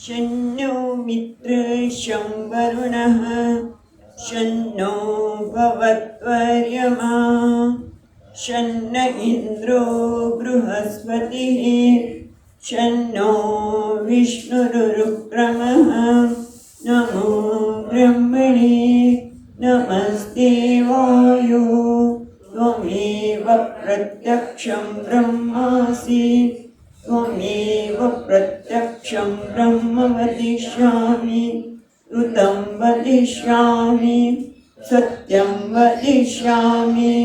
शन्नो मित्रशं वरुणः शन्नो भवत्वर्यमा शन्न इन्द्रो बृहस्पतिः शन्नो विष्णुरुक्रमः नमो ब्रह्मणे नमस्ते वायो त्वमेव प्रत्यक्षं ब्रह्मासि त्वमेव प्रत्यक्षं ब्रह्म वदिष्यामि ऋतं वदिष्यामि सत्यं वदिष्यामि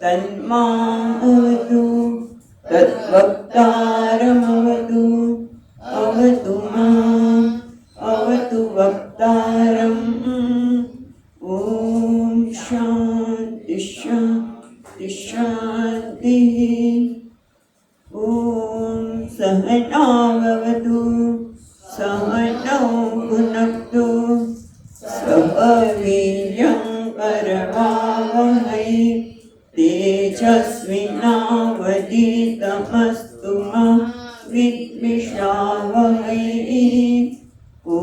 तन्मामवतु तद्वक्तारमवतु अवतु माम् अवतु वक्तारम् ॐ शान्ति शान्ति शान्तिः ॐ सहनाववतु सहनौ भुनक्तु सह वीर्यं करवावहै तेजस्विनावधीतमस्तु मा विद्विषावहै ॐ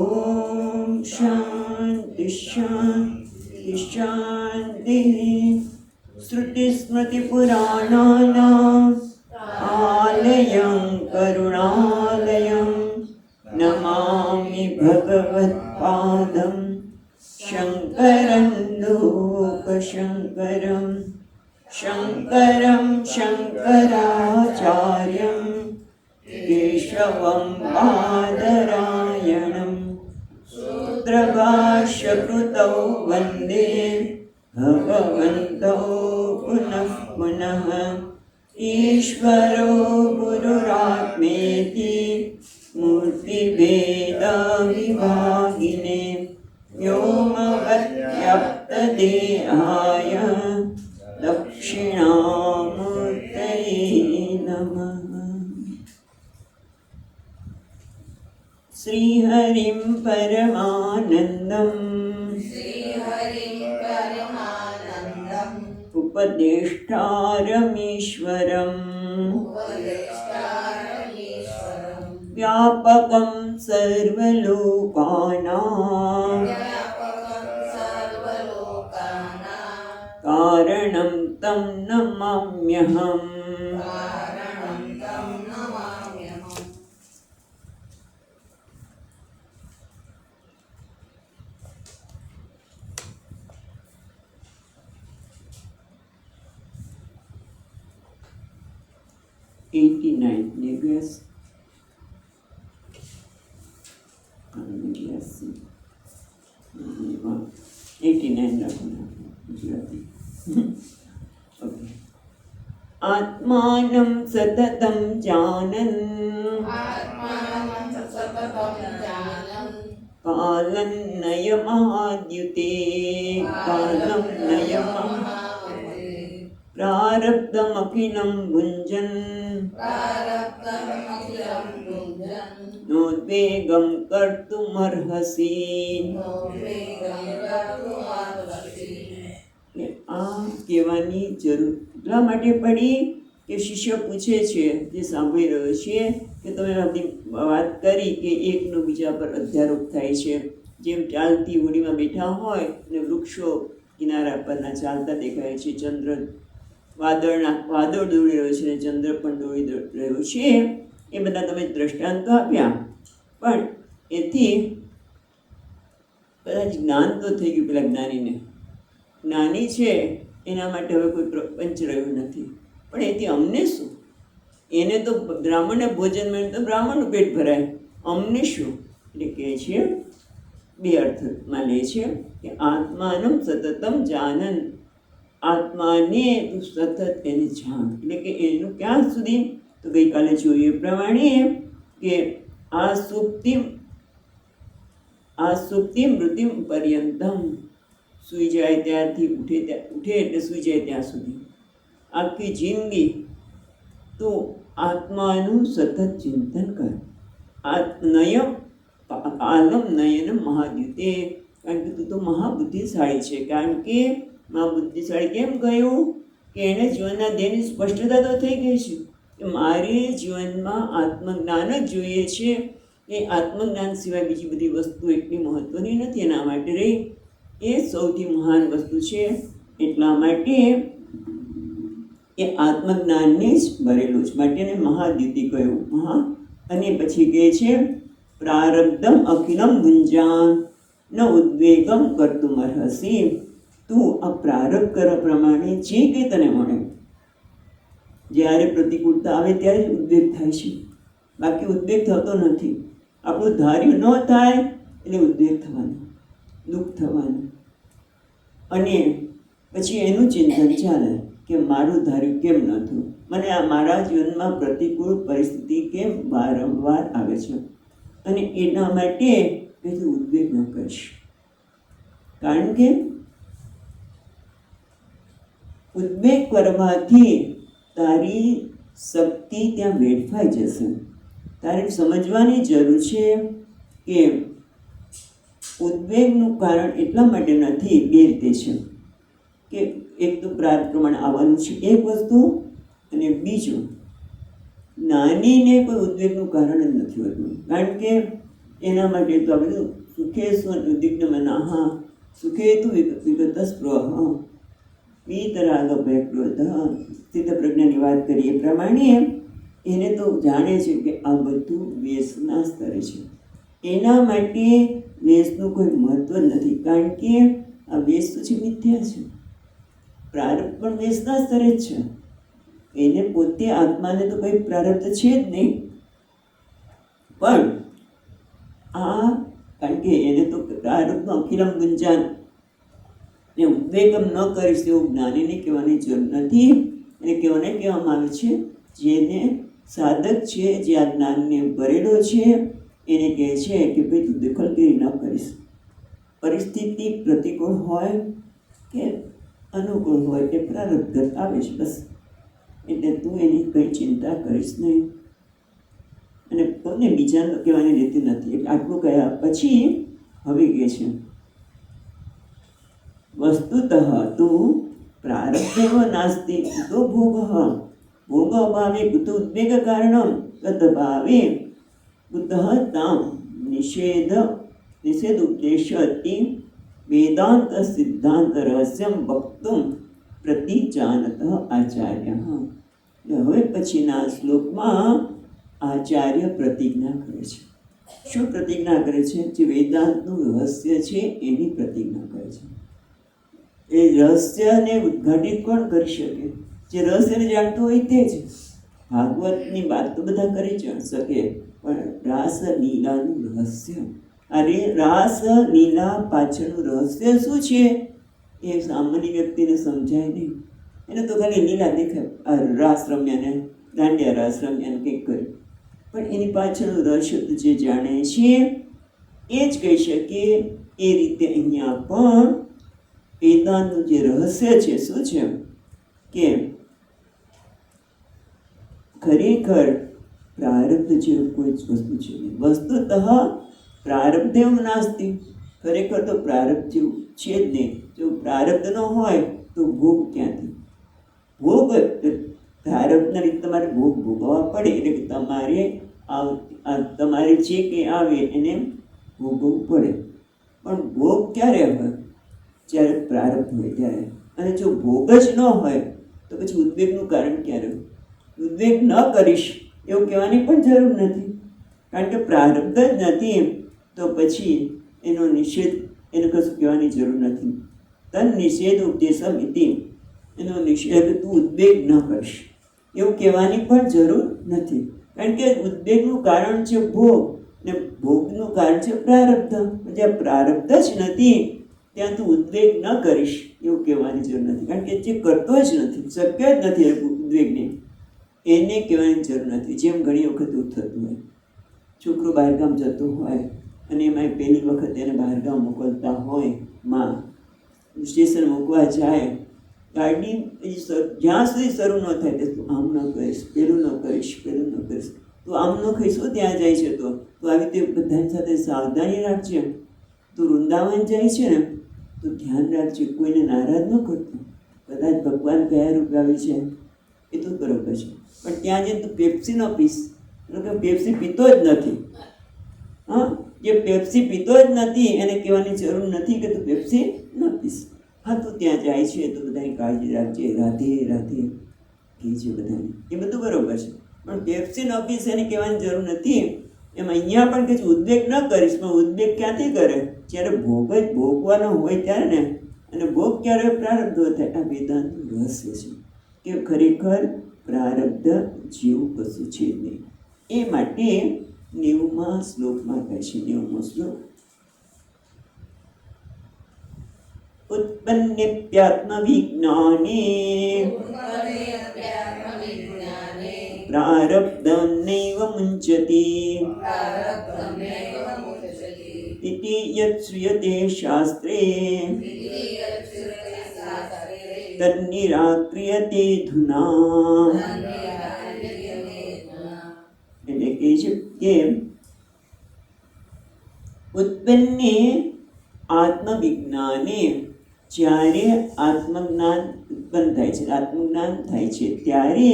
शान्ति शान्ति शान्तिः श्रुतिस्मृतिपुराणानाम् आलयं करुणालयं नमामि भगवत्पादं शङ्करं लोकशङ्करं शङ्करं शङ्कराचार्यं केशवं बादरायणं सूत्रभाष्यकृतौ वन्दे भगवन्तौ पुनः पुनः ईश्वरो गुरुरात्मेति मूर्तिभेदविभागिने व्योमवद्व्याप्तदेहाय दक्षिणामूर्तये नमः। श्रीहरिं परमानन्दम् उपदेष्टारमीश्वरम् व्यापकं सर्वलोकानां कारणं तं नमाम्यहम्। Yes. 89 रखना गुजराती। ओके। आत्मानं सततं जानन् कालं नयमाद्युते कालं नयमाद्युते प्रारब्धमखिलं भुञ्जन् नोद्वेगं कर्तुमर्हसि। આ કહેવાની જરૂર એટલા માટે પડી કે શિષ્ય પૂછે છે, જે સાંભળી રહ્યો છે, કે તમે આપણી વાત કરી કે એકનો બીજા પર અધ્યારોપ થાય છે. જેમ ચાલતી હોડીમાં બેઠા હોય અને વૃક્ષો કિનારા પરના ચાલતા દેખાય છે, ચંદ્ર વાદળ દોડી રહ્યો છે અને ચંદ્ર પણ દોડી રહ્યો છે, એ બધા તમે દ્રષ્ટાંતો આપ્યા. પણ એથી કદાચ જ્ઞાન તો થઈ ગયું પેલા જ્ઞાનીને. જ્ઞાની છે એના માટે હવે કોઈ પ્રપંચ રહ્યું નથી, પણ એથી અમને શું? એને તો બ્રાહ્મણને ભોજન મળે તો બ્રાહ્મણનું પેટ ભરાય, અમને શું? એટલે કહે છે, બે અર્થમાં લે છે કે આત્માનમ સતતમ જાનન, આત્માને તું સતત એને જાણ. એટલે કે એનું ક્યાં સુધી? તો ગઈકાલે જોયું એ પ્રમાણે કે આ સુપ્તિ મૃત્યુ પર્યંતમ, સૂઈ જાય ત્યારથી ઉઠે એટલે સૂઈ જાય ત્યાં સુધી આખી જિંદગી તું આત્માનું સતત ચિંતન કર. આલમ નયન મહાદ્યુતે, કારણ કે તું તો મહાબુદ્ધિશાળી છે. કારણ કે મહાબુદ્ધિશાળી કેમ કહ્યું? કે એને જીવનના ધ્યેયની સ્પષ્ટતા તો થઈ ગઈ છે કે મારે જીવનમાં આત્મજ્ઞાન જ જોઈએ છે. એ આત્મજ્ઞાન સિવાય બીજી બધી વસ્તુ એટલી મહત્ત્વની નથી. એના માટે રહી એ સૌથી મહાન વસ્તુ છે. એટલા માટે એ આત્મજ્ઞાનને જ ભરેલું છે, માટે એને મહાદ્યુતિ કહ્યું. અને પછી કહે છે પ્રારબ્ધમ અખિલમ ગુંજાન ન ઉદ્વેગમ કરતું અર્હસી. તું આ પ્રારબ્ધ કર પ્રમાણે જે કંઈ તને મળે, જ્યારે પ્રતિકૂળતા આવે ત્યારે જ ઉદ્વેગ થાય છે, બાકી ઉદ્વેગ થતો નથી. આપણું ધાર્યું ન થાય એટલે ઉદ્વેગ થવાનો, દુઃખ થવાનું, અને પછી એનું ચિંતન ચાલે કે મારું ધાર્યું કેમ ન થયું, મને આ મારા જીવનમાં પ્રતિકૂળ પરિસ્થિતિ કેમ વારંવાર આવે છે. અને એના માટે કશું ઉદ્વેગ ન કરીશ, કારણ કે ઉદ્વેગ કરવાથી તારી શક્તિ ત્યાં વેડફાઈ જશે. તારે સમજવાની જરૂર છે કે ઉદ્વેગનું કારણ એટલા માટે નથી, બે રીતે છે કે એક તો પ્રાર્થ પ્રમાણે આવવાનું છે એક વસ્તુ, અને બીજું નાનીને કોઈ ઉદ્વેગનું કારણ જ નથી હોતું. કારણ કે એના માટે તો આ બધું સુખે ઉદ્વિગ્ન મનઃ સુખે તુ વિગત સ્પૃહ વિતરાગભયક્રોધ સ્થિત પ્રજ્ઞાની વાત કરીએ એ પ્રમાણે એને તો જાણે છે કે આ બધું વેશના સ્તરે છે. એના માટે વેશનું કોઈ મહત્વ નથી, કારણ કે આ વેશ તો છે મિથ્યા છે. પ્રારબ્ધ પણ વેશના સ્તરે જ છે. એને પોતે આત્માને તો કંઈ પ્રારબ્ધ છે જ નહીં, પણ આ કારણ કે એને તો પ્રારબ્ધનું અખિલમ ગુંજાન ને ઉદ્વેગમ ન કરીશ એવું જ્ઞાનીને કહેવાની જરૂર નથી. એને કહેવામાં આવે છે જેને સાધક છે, જે આ જ્ઞાનને ભરેલો છે, એને કહે છે કે ભાઈ તું દખલગીરી ન કરીશ. પરિસ્થિતિ પ્રતિકૂળ હોય કે અનુકૂળ હોય એ પ્રારબ્ધ આવે છે બસ, એટલે તું એની કંઈ ચિંતા કરીશ નહીં. અને કોઈને બીજાને કહેવાની રીતે નથી. એટલે આટલું કહ્યા પછી હવે કહે છે વસ્તુતઃ તું પ્રારબ્ધેવ નાસ્તિ કુતો ભોગઃ ભોગ અભાવે કુતો ઉદ્વેગ કારણમ તદભાવે કુતઃ તામ નિષેધ ઉપદેશતિ વેદાંત સિદ્ધાંત રહસ્યમ વક્તુમ પ્રતિજાનત આચાર્ય. હવે પછીના શ્લોકમાં આચાર્ય પ્રતિજ્ઞા કરે છે. શું પ્રતિજ્ઞા કરે છે? જે વેદાંતનું રહસ્ય છે એની પ્રતિજ્ઞા કરે છે. એ રહસ્યને ઉદ્ઘાટિત કોણ કરી શકે? જે રહસ્યને જાણતું હોય તે જ. ભાગવતની વાત તો બધા કરી શકે, પણ રાસ લીલાનું રહસ્ય, અરે રાસ લીલા પાછળનું રહસ્ય શું છે એ સામાન્ય વ્યક્તિને સમજાય નહીં. એને તો ખાલી લીલા દેખાય, રાસ રમ્યા ને દાંડિયા રાસ રમ્યા ને કંઈક કર્યું, પણ એની પાછળનું રહસ્ય તો જે જાણે છે એ જ કહી શકે. એ રીતે અહીંયા પણ વેદાંતનું જે રહસ્ય છે શું છે કે ખરેખર પ્રારબ્ધ જેવું કોઈ જ વસ્તુ છે નહીં. વસ્તુતઃ પ્રારબ્ધેવ નાસ્તિ, ખરેખર તો પ્રારબ્ધ જેવું છે જ નહીં. જો પ્રારબ્ધ ન હોય તો ભોગ ક્યાંથી? ભોગ પ્રારબ્ધના રીતે તમારે ભોગ ભોગવવા પડે, એટલે કે તમારે જે કંઈ આવે એને ભોગવવું પડે. પણ ભોગ ક્યારે હોય? જ્યારે પ્રારબ્ધ હોય ત્યારે. અને જો ભોગ જ ન હોય તો પછી ઉદ્વેગનું કારણ ક્યારે? ઉદ્વેગ ન કરીશ એવું કહેવાની પણ જરૂર નથી, કારણ કે પ્રારબ્ધ જ નથી તો પછી એનો નિષેધ, એને કશું કહેવાની જરૂર નથી. તન નિષેધ ઉપદેશમ ઇતિ, એનો નિષેધ તું ઉદ્વેગ ન કરીશ એવું કહેવાની પણ જરૂર નથી, કારણ કે ઉદ્વેગનું કારણ છે ભોગ ને ભોગનું કારણ છે પ્રારબ્ધ. જ્યાં પ્રારબ્ધ જ નથી ત્યાં તું ઉદ્વેગ ન કરીશ એવું કહેવાની જરૂર નથી, કારણ કે જે કરતો જ નથી, શક્ય જ નથી ઉદ્વેગને, એને કહેવાની જરૂર નથી. જેમ ઘણી વખત એવું થતું હોય, છોકરો બહારગામ જતો હોય અને એમાં પહેલી વખત એને બહારગામ મોકલતા હોય, માં સ્ટેશન મૂકવા જાય, ગાડી જ્યાં સુધી શરૂ ન થાય ત્યાં તું આમ ન કરીશ, પેલું ન કરીશ, પેલું ન કરીશ, તું આમ ન ખાઈશ, ત્યાં જાય છે તો આવી રીતે બધાની સાથે સાવધાની રાખજે. તું વૃંદાવન જાય છે ને તો ધ્યાન રાખજે, કોઈને નારાજ ન કરતો. કદાચ ભગવાન કયા રૂપ આવે છે એ તો બરોબર છે, પણ ત્યાં જઈને તું પેપ્સી ન પીશ, એટલે કે પેપ્સી પીતો જ નથી, હા, જે પેપ્સી પીતો જ નથી એને કહેવાની જરૂર નથી કે તું પેપ્સી ન પીશ. હા, તું ત્યાં જાય છે તો બધાની કાળજી રાખજે, રાધે રાધે કહે છે બધાને, એ બધું બરોબર છે. પણ પેપ્સી ન પીશ એને કહેવાની જરૂર નથી. એમ અહીંયા પણ કે ઉદ્વેગ ન કરીશ, પણ ઉદ્વેગ ક્યાંથી કરે? જ્યારે ભોગવાનો હોય ત્યારે ને. અને ભોગ ક્યારે પ્રારબ્ધ થાય? આ વેદાંતનું રહસ્ય છે કે ખરેખર પ્રારબ્ધ જેવું કશું છે જ નહીં. એ માટે 90મા શ્લોકમાં કહે છે, 90મો શ્લોક, ઉત્પન્નેપ્યાત્મ વિજ્ઞાને પ્રારબ્ધં નૈવ મુંચતિ ઇતિ યત શ્રૂયતે શાસ્ત્રે તન્નિરાક્રિયતે ધુના. એટલે કહે છે કે ઉત્પન્ને આત્મવિજ્ઞાને, જ્યારે આત્મજ્ઞાન ઉત્પન્ન થાય છે, આત્મજ્ઞાન થાય છે ત્યારે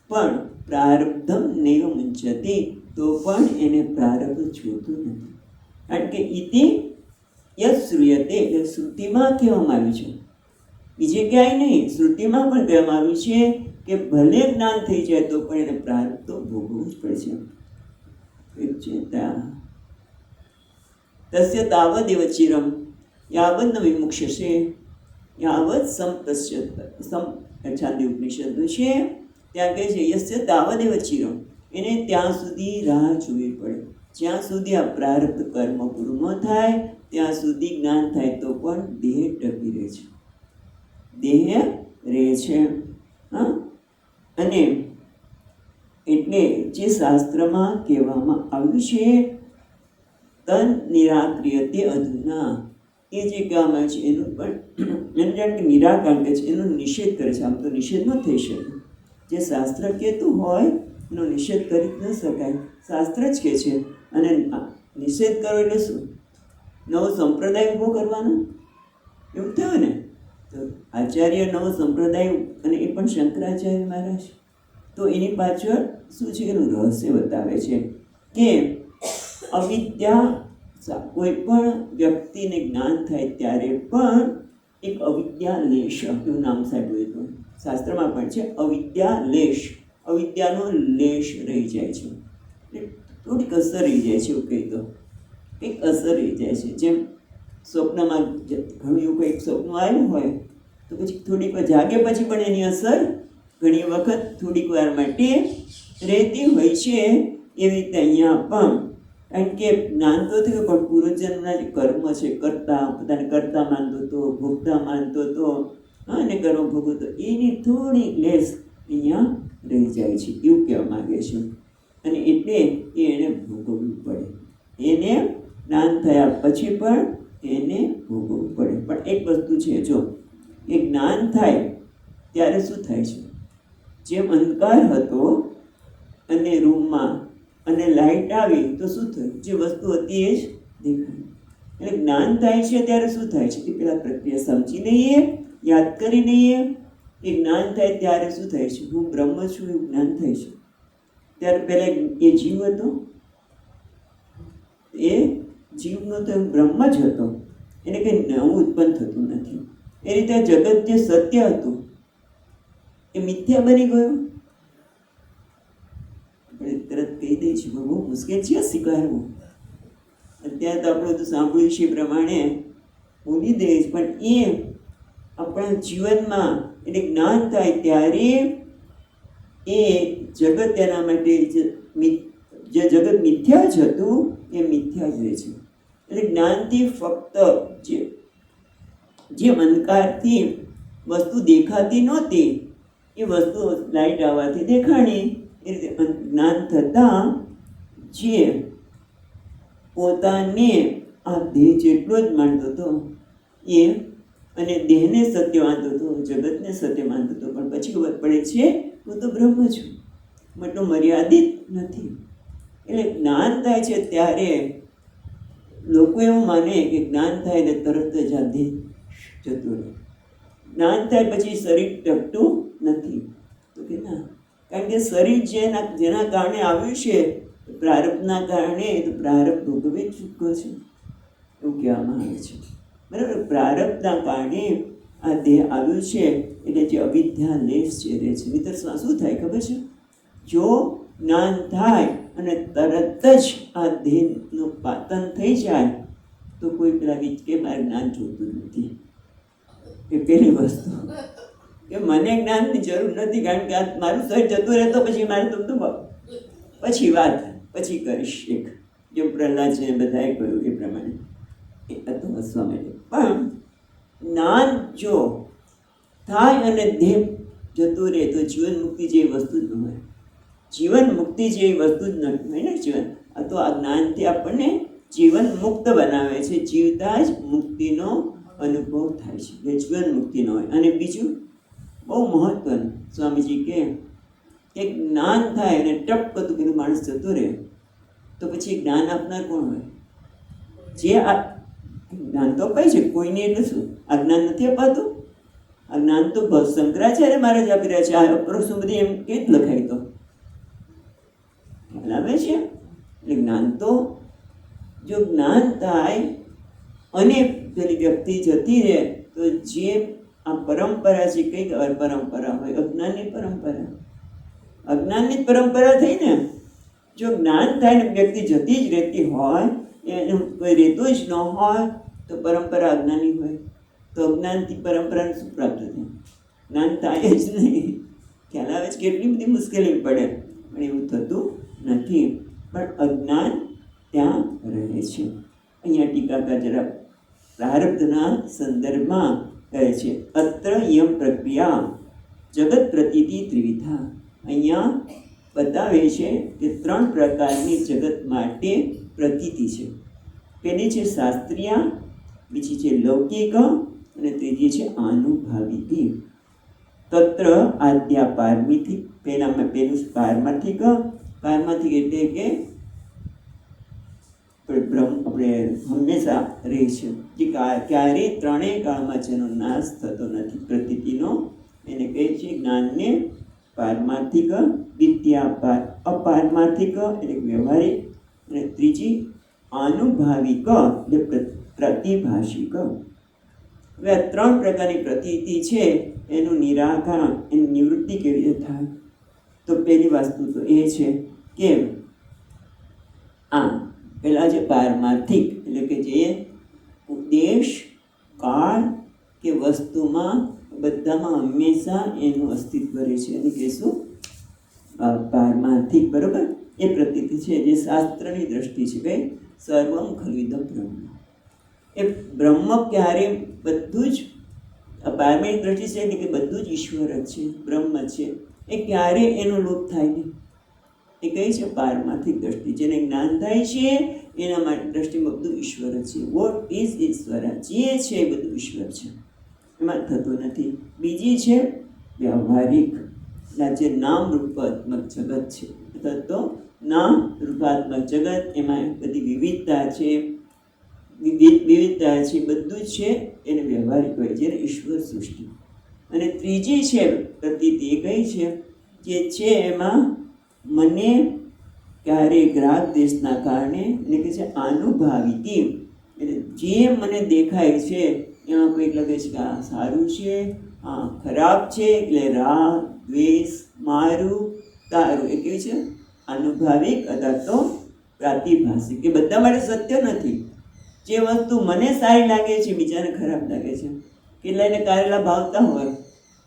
પણ પ્રારબ્ધમ નૈવ મુંચતિ, તો પણ એને પ્રારબ્ધ છૂટતું નથી. કારણ કે ઇતિ યત શ્રૂયતે, એટલે શ્રુતિમાં કહેવામાં આવ્યું છે, બીજે ક્યાંય નહીં. શ્રુતિમાં પણ કહેવામાં આવ્યું છે કે ભલે જ્ઞાન થઈ જાય તો પણ એને પ્રારબ્ધ તો ભોગવવું જ પડશે. તસ્ય તાવદેવ ચિરમ યાવદ ન વિમુક્ષસે યાવદ છાંદોગ્ય ઉપનિષદ છે, ત્યાં કહે છે યસ્ય તાવદેવ ચિરમ, એને ત્યાં સુધી રાહ જોવી પડે, જ્યાં સુધી આ પ્રારબ્ધ કર્મ પૂરું ન થાય ત્યાં સુધી જ્ઞાન થાય તો પણ દેહ ટકી રહે છે, દેહ રહે છે. હા, અને એટલે જે શાસ્ત્રમાં કહેવામાં આવ્યું છે તન નિરાક્રિયતે અધુના, એ જે કહેવામાં આવે છે એનું પણ એને જાણ કે નિરાકરણ કહે છે, એનો નિષેધ કરે છે. આમ તો નિષેધ ન થઈ શકે, જે શાસ્ત્ર કહેતું હોય એનો નિષેધ કરી ન શકાય, શાસ્ત્ર જ કહે છે. અને નિષેધ કરો એટલે શું? નવો સંપ્રદાય ઊભો કરવાનો, એવું થયું ને? તો આચાર્ય નવો સંપ્રદાય, અને એ પણ શંકરાચાર્ય મહારાજ, તો એની પાછળ શું છે એનું રહસ્ય બતાવે છે કે અવિદ્યા, કોઈ પણ વ્યક્તિને જ્ઞાન થાય ત્યારે પણ એક અવિદ્યા લેશ, એવું નામ સાંભળ્યું હતું, શાસ્ત્રમાં પણ છે અવિદ્યા લેશ, અવિદ્યાનો લેશ રહી જાય છે, થોડીક અસર રહી જાય છે, એવું કહી દો, કંઈક અસર રહી જાય છે. જેમ સ્વપ્નમાં ઘણું એવું કંઈક સ્વપ્ન આવ્યું હોય તો પછી થોડીક વાર જાગે પછી પણ એની અસર ઘણી વખત થોડીક વાર માટે રહેતી હોય છે. એવી રીતે અહીંયા પણ, કારણ કે જ્ઞાન તો થયું પણ પૂર્વજન્મના જે કર્મ છે, કરતા પોતાને કરતા માનતો હતો, ભોગતા માનતો હતો, અને કર્મ ભોગવતો, એની થોડી લેસ અહીંયા રહી જાય છે, એવું કહેવા માગે છે. અને એટલે એને ભોગવવું પડે, એને જ્ઞાન થયા પછી પણ એને ભોગવવું પડે. પણ એક વસ્તુ છે, જો એ જ્ઞાન થાય ત્યારે શું થાય છે? જેમ અંધકાર હતો અને રૂમમાં અને લાઇટ આવી તો શું થયું? જે વસ્તુ હતી એ જ દેખાય. એટલે જ્ઞાન થાય છે ત્યારે શું થાય છે કે પેલા પ્રક્રિયા સમજી લઈએ, યાદ કરી લઈએ. એ જ્ઞાન થાય ત્યારે શું થાય છે? હું બ્રહ્મ છું એવું જ્ઞાન થાય છે. ત્યારે પહેલાં એ જીવ હતો, એ જીવનો તો બ્રહ્મ જ હતો, એને કંઈ નવું ઉત્પન્ન થતું નથી. એ રીતે જગત જે સત્ય હતું એ મિથ્યા બની ગયું. આપણે તરત કહી દઈએ છીએ બહુ મુશ્કેલ છે સ્વીકારવું. અત્યારે તો આપણે બધું સાંભળ્યું છે એ પ્રમાણે બોલી દઈએ છીએ, પણ એ આપણા જીવનમાં એટલે જ્ઞાન થાય ત્યારે એ જગત એના માટે જે જગત મિથ્યા જ હતું એ મિથ્યા જ રહે છે. એટલે જ્ઞાનથી ફક્ત જે અંધકારથી વસ્તુ દેખાતી નહોતી એ વસ્તુ લાઈટ આવવાથી દેખાણી. એ રીતે જ્ઞાન થતાં જે પોતાને આ દેહ જેટલો જ માનતો હતો એ, અને દેહને સત્ય માનતો હતો, જગતને સત્ય માનતો હતો, પણ પછી ખબર પડે છે હું તો બ્રહ્મ છું, મતલબ મર્યાદિત નથી. એટલે જ્ઞાન થાય છે ત્યારે લોકો એવું માને કે જ્ઞાન થાય એટલે તરત જ આ દેહ જતું રહે, જ્ઞાન થાય પછી શરીર ટકતું નથી. તો કે ના, કારણ કે શરીર જેના કારણે આવ્યું છે પ્રારબ્ધના કારણે તો પ્રારબ્ધ ભોગવે જ ચૂક્યો છે એવું કહેવામાં આવે છે. બરાબર, પ્રારબ્ધના કારણે આ દેહ આવ્યું છે એટલે જે અવિદ્યા લેશ છે રહે છે. મિત્ર શું થાય ખબર છે? જો જ્ઞાન થાય અને તરત જ આ દેહનું પાતન થઈ જાય તો કોઈ પેલા કે મારે જ્ઞાન જોતું નથી. એ પેલી વસ્તુ કે મને જ્ઞાનની જરૂર નથી, કારણ કે આ મારું શરીર જતું રહે તો પછી મારે તો પછી વાત પછી કરીશ. એક જે પ્રહલાદજીને બધાએ કહ્યું એ પ્રમાણે એ હતું હસવા માટે. પણ જ્ઞાન જો થાય અને દેહ જતું રહે તો જીવન મુક્તિ જેવી વસ્તુ જ ન હોય. જીવન મુક્તિ જેવી વસ્તુ જ ન હોય ને જીવન. આ તો આ જ્ઞાનથી આપણને જીવન મુક્ત બનાવે છે. જીવતા જ મુક્તિનો અનુભવ થાય છે, એ જીવન મુક્તિનો હોય. અને બીજું બહુ મહત્વનું, સ્વામીજી કે જ્ઞાન થાય અને ટપ કરતું પેલું માણસ જતો રહે તો પછી જ્ઞાન આપનાર કોણ હોય? જે આ જ્ઞાન તો અપાય છે કોઈને, એટલે શું આ જ્ઞાન નથી અપાતું? આ જ્ઞાન તો શંકરાચાર્ય મહારાજ આપી રહ્યા છે. આ અપરોક્ષ બધી એમ કે જ લખાય તો ખ્યાલ આવે છે. એટલે જ્ઞાન તો જો જ્ઞાન થાય અને પેલી વ્યક્તિ જતી રહે તો જે આ પરંપરા છે, કઈક પરંપરા હોય, અજ્ઞાનની પરંપરા, અજ્ઞાનની જ પરંપરા થઈ ને. જો જ્ઞાન થાય ને વ્યક્તિ જતી જ રહેતી હોય, એનું કોઈ રહેતું જ ન હોય તો પરંપરા અજ્ઞાની હોય. તો અજ્ઞાનથી પરંપરાને શું પ્રાપ્ત થાય? જ્ઞાન થાય જ નહીં. ખ્યાલ આવે છે? કેટલી બધી મુશ્કેલી પડે, પણ એવું થતું નથી. પણ અજ્ઞાન ત્યાં રહે છે. અહીંયા ટીકાકાર જરા પ્રારબ્ધના સંદર્ભમાં કહે છે, અત્ર યમ પ્રક્રિયા જગત પ્રતીતિ ત્રિવિધા. અહીંયા બતાવે છે કે 3 પ્રકારની જગત માટે પ્રતીતિ છે. પહેલી છે શાસ્ત્રીય, બીજી છે લૌકિક અને ત્રીજી છે આનુભાવિકી. તત્ર આદ્યા પારમિથિક, પહેલું પારમાર્થિક. પારમાર્થિક એટલે કે આપણે હંમેશા રહે છે, કે ક્યારેય ત્રણેય કાળમાં જેનો નાશ થતો નથી, પ્રતીતિનો. એને કહે છે જ્ઞાનને પારમાર્થિક, વિદ્યા અપારમાર્થિક એટલે વ્યવહારિક, અને ત્રીજી આનુભાવિક એટલે પ્રતિભાષિક. હવે આ 3 પ્રકારની પ્રતીતિ છે, એનું નિરાકરણ, એની નિવૃત્તિ કેવી રીતે થાય? તો પહેલી વસ્તુ તો એ છે કે પેલા જે પારમાર્થિક એટલે કે જે દેશ, કાળ કે વસ્તુમાં બધામાં હંમેશા એનું અસ્તિત્વ રહે છે, એને કહેશું પારમાર્થિક. બરોબર, એ પ્રતીતિ છે જે શાસ્ત્રની દ્રષ્ટિ છે. કઈ સર્વમ ખલુદમ બ્રહ્મ. એ બ્રહ્મ ક્યારે બધું જ પારમાર્થિક દ્રષ્ટિ છે એટલે કે બધું જ ઈશ્વર જ છે, બ્રહ્મ છે. એ ક્યારે એનો લોપ થાય નહીં. એ કઈ છે પારમાર્થિક દ્રષ્ટિ. જેને જ્ઞાન થાય છે એના માટે દ્રષ્ટિમાં બધું ઈશ્વર જ છે. વોટ ઇઝ ઈશ્વર, જે છે એ બધું ઈશ્વર છે, એમાં થતું નથી. બીજી છે વ્યવહારિક, જે નામ રૂપાત્મક જગત છે, અથવા તો નામ રૂપાત્મક જગત, એમાં બધી વિવિધતા છે, વિવિધતા છે, બધું જ છે, એને વ્યવહારિક હોય, જેને ઈશ્વર સૃષ્ટિ. અને ત્રીજી છે પ્રતીતિ, એ કઈ છે? જે છે એમાં મને ક્યારેક રાગ દેશના કારણે, એટલે કે છે આનુભાવિકી, એટલે જે મને દેખાય છે એમાં કોઈક લાગે છે કે આ સારું છે, આ ખરાબ છે, એટલે રાગ, દ્વેષ, મારું, તારું. એ કેવું છે? આનુભાવિક અથવા તો પ્રાતિભાષિક. એ બધા માટે સત્ય નથી. જે વસ્તુ મને સારી લાગે છે બીજાને ખરાબ લાગે છે. કેટલાયને કારેલા ભાવતા હોય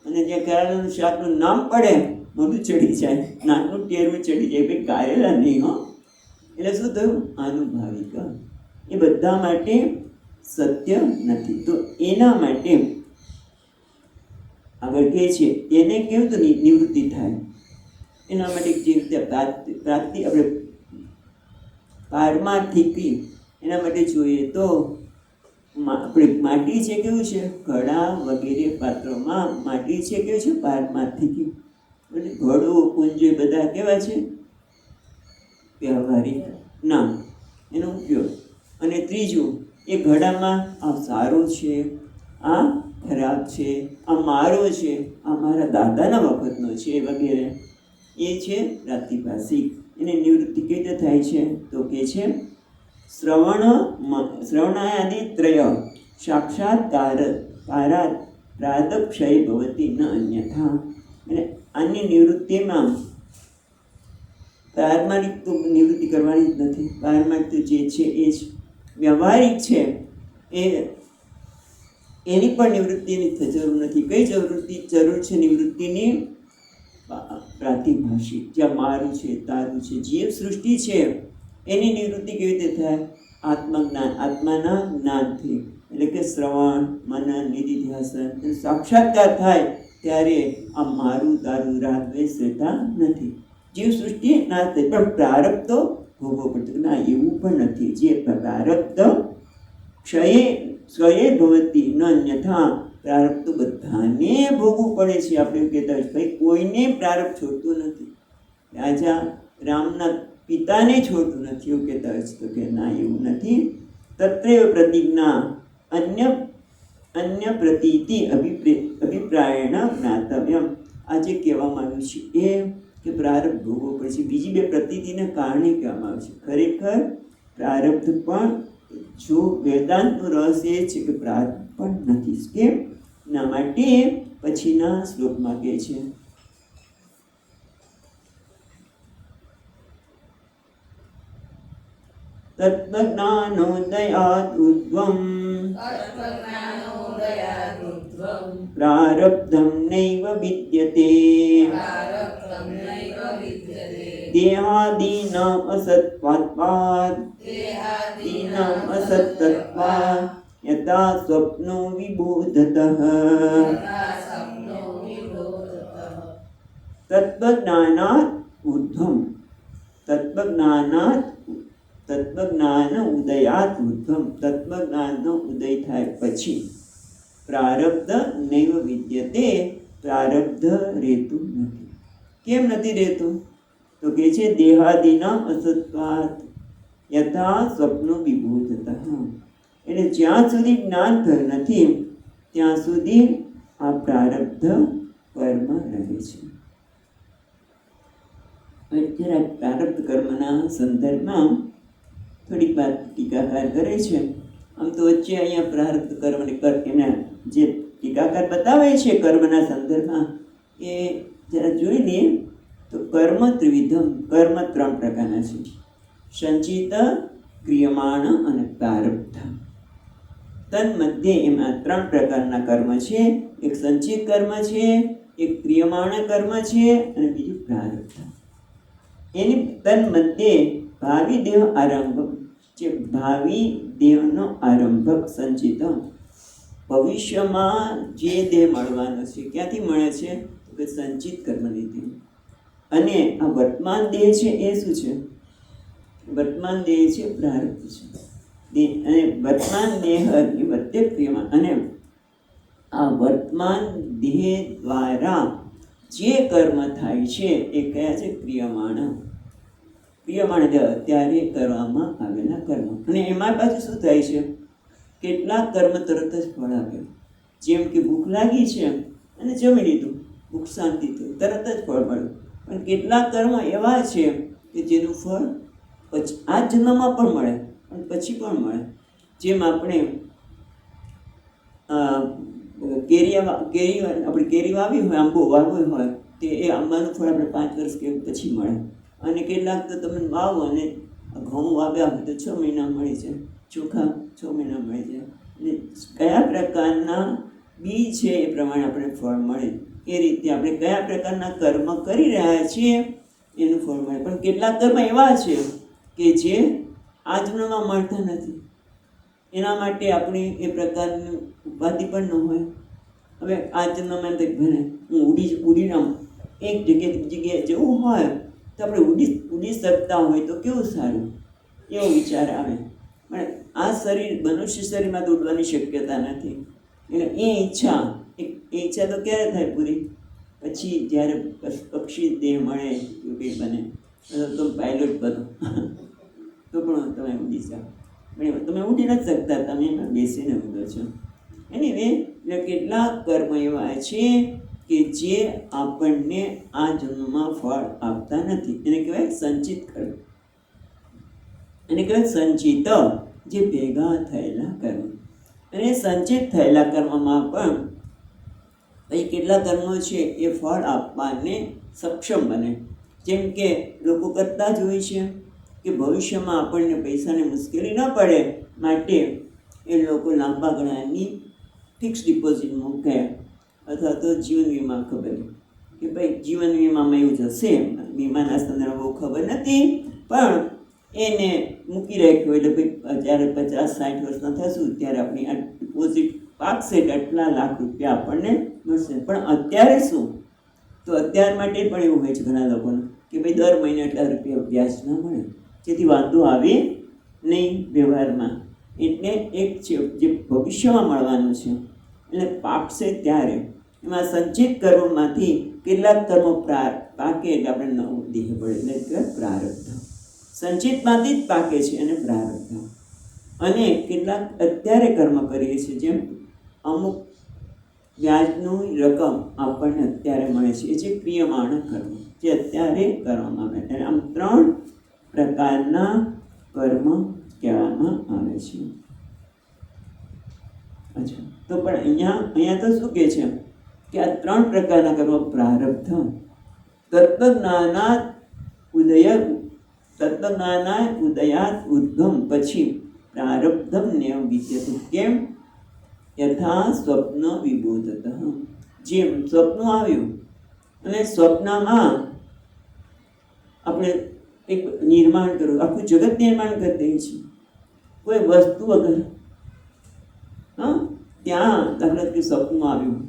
અને જે કારેલાનું શાકનું નામ પડે મોઢું ચડી જાય, નાકનું ટેરવું ચડી જાય, ભાઈ કારેલા નહીં હો. એટલે શું થયું? આનુભાવિક. એ બધા માટે સત્ય નથી. તો એના માટે આગળ કહે છે એને કેવું તો નિવૃત્તિ થાય. એના માટે જે રીતે પ્રાપ્તિ આપણે પારમાર્થિકી, એના માટે જોઈએ તો આપણે માટી છે કેવું છે, ઘડા વગેરે પાત્રોમાં માટી છે કેવું છે પારમાર્થિકી. એટલે ઘડો, કુંજ બધા કેવા છે? વ્યવહારિક નામ, એનો ઉપયોગ. અને ત્રીજું, એ ઘડામાં આ સારું છે, આ ખરાબ છે, આ મારો છે, આ મારા દાદાના વખતનો છે વગેરે, એ છે પ્રાતિભાષિક. એની નિવૃત્તિ કેવી રીતે થાય છે? તો કે છે શ્રવણાદિ ત્રય સાક્ષાત્કારાત પ્રારબ્ધક્ષય ભવતી ન અન્યથા. એટલે આની નિવૃત્તિમાં પારમાર્થિક તો નિવૃત્તિ કરવાની જ નથી. પારમાર્થિક જે છે એ જ વ્યવહારિક છે, એની પણ નિવૃત્તિની જરૂર નથી. કઈ જરૂર છે નિવૃત્તિની? પ્રાતિભાષિક, જ્યાં મારું છે, તારું છે, જીવ સૃષ્ટિ છે, એની નિવૃત્તિ કેવી રીતે થાય? આત્મજ્ઞાન, આત્માના જ્ઞાનથી. એટલે કે શ્રવણ, મનન, નિધિધ્યાસન, સાક્ષાત્કાર થાય ત્યારે આ મારું તારું રાગ દ્વેષ રહેતા નથી. જીવ સૃષ્ટિ ના થાય, પણ પ્રારબ્ધ તો ભોગવો પડતો. ના, એવું પણ નથી. જે પ્રારબ્ધ ક્ષયે ભવતી ન અન્યથા. પ્રારબ્ધ તો બધાને ભોગવું પડે છે. આપણે એવું કહેતા હોય ભાઈ કોઈને પ્રારબ્ધ છોડતું નથી. રાજા રામના પિતાને છોડતું નથી એવું કહેતા હોય છે. તો કે ના, એવું નથી. તત્રેવ પ્રતિજ્ઞા અન્ય પ્રતીતિ અભિપ્રાયણ જ્ઞાતવ્યમ. આ જે કહેવામાં આવ્યું છે એ કે પ્રારબ્ધ ભોગવવો પડે છે, બીજી બે પ્રતીતિને કારણે કહેવામાં આવે છે. ખરેખર પ્રારબ્ધ પણ, જો વેદાંતનું રહસ્ય એ છે કે પ્રારબ્ધ પણ નથી. કેમ? ના માટે પછીના શ્લોકમાં કહે છે તત્વજ્ઞાનોદયાદ ઉદ્ધવમ પ્રારબ્ધમ નૈવ વિદ્યતે દેહાદીનામ અસત્વાત્વાદ યથા સ્વપ્નો વિબોધતઃ. તત્વજ્ઞાનાત ઉદ્ધમ, તત્વજ્ઞાન ઉદયાત ઉદ્ધમ. તત્વજ્ઞાનનો ઉદય થાય પછી પ્રારબ્ધ નૈવ વિદ્યતે. પ્રારબ્ધ રહેતું નથી. કેમ નથી રહેતું? તો કે છે દેહાદિના અસત્વાત યથા સ્વપ્નો વિબોધતઃ. એટલે જ્યાં સુધી જ્ઞાન થયું નથી ત્યાં સુધી આ પ્રારબ્ધ કર્મ રહે છે. અત્યારે પ્રારબ્ધ કર્મના સંદર્ભમાં થોડીક વાત ટીકાકાર કરે છે. આમ તો વચ્ચે અહીંયા પ્રારબ્ધ કર્મને એના જે ટીકાકાર બતાવે છે કર્મના સંદર્ભમાં એ જરા જોઈ લઈએ તો કર્મ ત્રિવિધમ. કર્મ ત્રણ પ્રકારના છે: સંચિત, ક્રિયમાણ અને પ્રારબ્ધ. તન્મધ્યે એમાં ત્રણ પ્રકારના કર્મ છે. એક સંચિત કર્મ છે, એક ક્રિયમાણ કર્મ છે અને બીજું પ્રારબ્ધ. એની તન્મધ્યે ભાવિ દેહ આરંભ, જે ભાવિ દેહનો આરંભક સંચિત, ભવિષ્યમાં જે દેહ મળવાનો છે ક્યાંથી મળે છે? તો કે સંચિત કર્મ લીધે. અને આ વર્તમાન દેહ છે એ શું છે? વર્તમાન દેહ છે પ્રારબ્ધ છે. અને વર્તમાન દેહ એ પ્રત્યેક ક્રિયામાં, અને આ વર્તમાન દેહ દ્વારા જે કર્મ થાય છે એ કયા છે? ક્રિયમાણ. ક્રિયમાણ અત્યારે કરવામાં આવેલા કર્મ. અને એમાં પાછું શું થાય છે? કેટલાક કર્મ તરત જ ફળ આપે. જેમ કે ભૂખ લાગી છે અને જમી લીધું, ભૂખ શાંતિ થઈ, તરત જ ફળ મળ્યું. પણ કેટલાક કર્મ એવા છે કે જેનું ફળ પછી આ જન્મમાં પણ મળે અને પછી પણ મળે. જેમ આપણે કેરી વાવી હોય, આંબો વાવ્યો હોય તો એ આંબાનું ફળ આપણે 5 વર્ષ કે પછી મળે. અને કેટલાક તો તમે વાવો અને ઘઉં વાવ્યા હોય તો 6 મહિના મળી જાય, ચોખા 6 મહિના મળી જાય. અને કયા પ્રકારના બીજ છે એ પ્રમાણે આપણે ફળ મળે. એ રીતે આપણે કયા પ્રકારના કર્મ કરી રહ્યા છીએ એનું ફળ મળે. પણ કેટલાક કર્મ એવા છે કે જે આ જન્મમાં મળતા નથી. એના માટે આપણી એ પ્રકારની ઉપાધિ પણ ન હોય. હવે આ જન્મમાં તો ભલે હું ઉડીને એક જગ્યાએ જવું હોય તો આપણે ઉડી શકતા હોય તો કેવું સારું, એવો વિચાર આવે. પણ આ શરીર, મનુષ્ય શરીરમાં તો ઉડવાની શક્યતા નથી. એટલે એ ઈચ્છા તો ક્યારે થાય પૂરી? પછી જ્યારે પક્ષી દેહ મળે એવું કંઈ બને તો પાયલોટ બનો તો પણ તમે ઉડી જાઓ. પણ તમે ઉડી નથી શકતા, તમે એમાં બેસીને ઉડો છો. એની એટલે કેટલાક કર્મ એવા છે કે જે આપણને આ જન્મમાં ફળ આપતા નથી. એને કહેવાય સંચિત કર્મ. એને કહેવાય સંચિત, જે ભેગા થયેલા કર્મ. અને સંચિત થયેલા કર્મમાં પણ પછી કેટલા કર્મો છે એ ફળ આપવાને સક્ષમ બને. જેમ કે લોકો કરતા જ હોય છે કે ભવિષ્યમાં આપણને પૈસાની મુશ્કેલી ન પડે માટે એ લોકો લાંબા ગાળાની ફિક્સ ડિપોઝિટ મૂકે, અથવા તો જીવન વીમા ખબર કે ભાઈ જીવન વીમામાં એવું જશે, વીમાના સંદર્ભમાં બહુ ખબર નથી, પણ એને મૂકી રાખ્યું એટલે ભાઈ જ્યારે 50-60 વર્ષના થશું ત્યારે આપણી આ ડિપોઝિટ પાકશે એટલે આટલા લાખ રૂપિયા આપણને મળશે. પણ અત્યારે શું, તો અત્યાર માટે પણ એવું હોય છે ઘણા લોકોને કે ભાઈ દર મહિને આટલા રૂપિયા વ્યાજ ના મળે, જેથી વાંધો આવે નહીં વ્યવહારમાં. એટલે એક છે જે ભવિષ્યમાં મળવાનું છે, એટલે પાકશે ત્યારે એમાં સંચિત કર્મોમાંથી કેટલાક કર્મો પાકે એટલે આપણે નવું દેહ પડે, એટલે પ્રારબ્ધ. સંચિતમાંથી જ પાકે છે અને પ્રારબ્ધ. અને કેટલાક અત્યારે કર્મ કરીએ છીએ, જેમ અમુક વ્યાજનું રકમ આપણને અત્યારે મળે છે, એ જે ક્રિયમાણ કર્મ, જે અત્યારે કરવામાં આવે. અને આમ 3 પ્રકારના કર્મ કહેવામાં આવે છે. અચ્છા, તો પણ અહીંયા તો શું કહે છે કે આ 3 પ્રકારના કર્મ પ્રારબ્ધ તત્વજ્ઞાનાત ઉદયાત ઉદ્ગમ પછી પ્રારબ્ધમ ને વિદ્યતે. કેમ? યથા સ્વપ્ન વિબોધત. જેમ સ્વપ્ન આવ્યું અને સ્વપ્નમાં આપણે એક નિર્માણ કરવું, આખું જગત નિર્માણ કરી દઈએ છીએ કોઈ વસ્તુ વગર. ત્યાં દાખલા તરીકે સ્વપ્ન આવ્યું,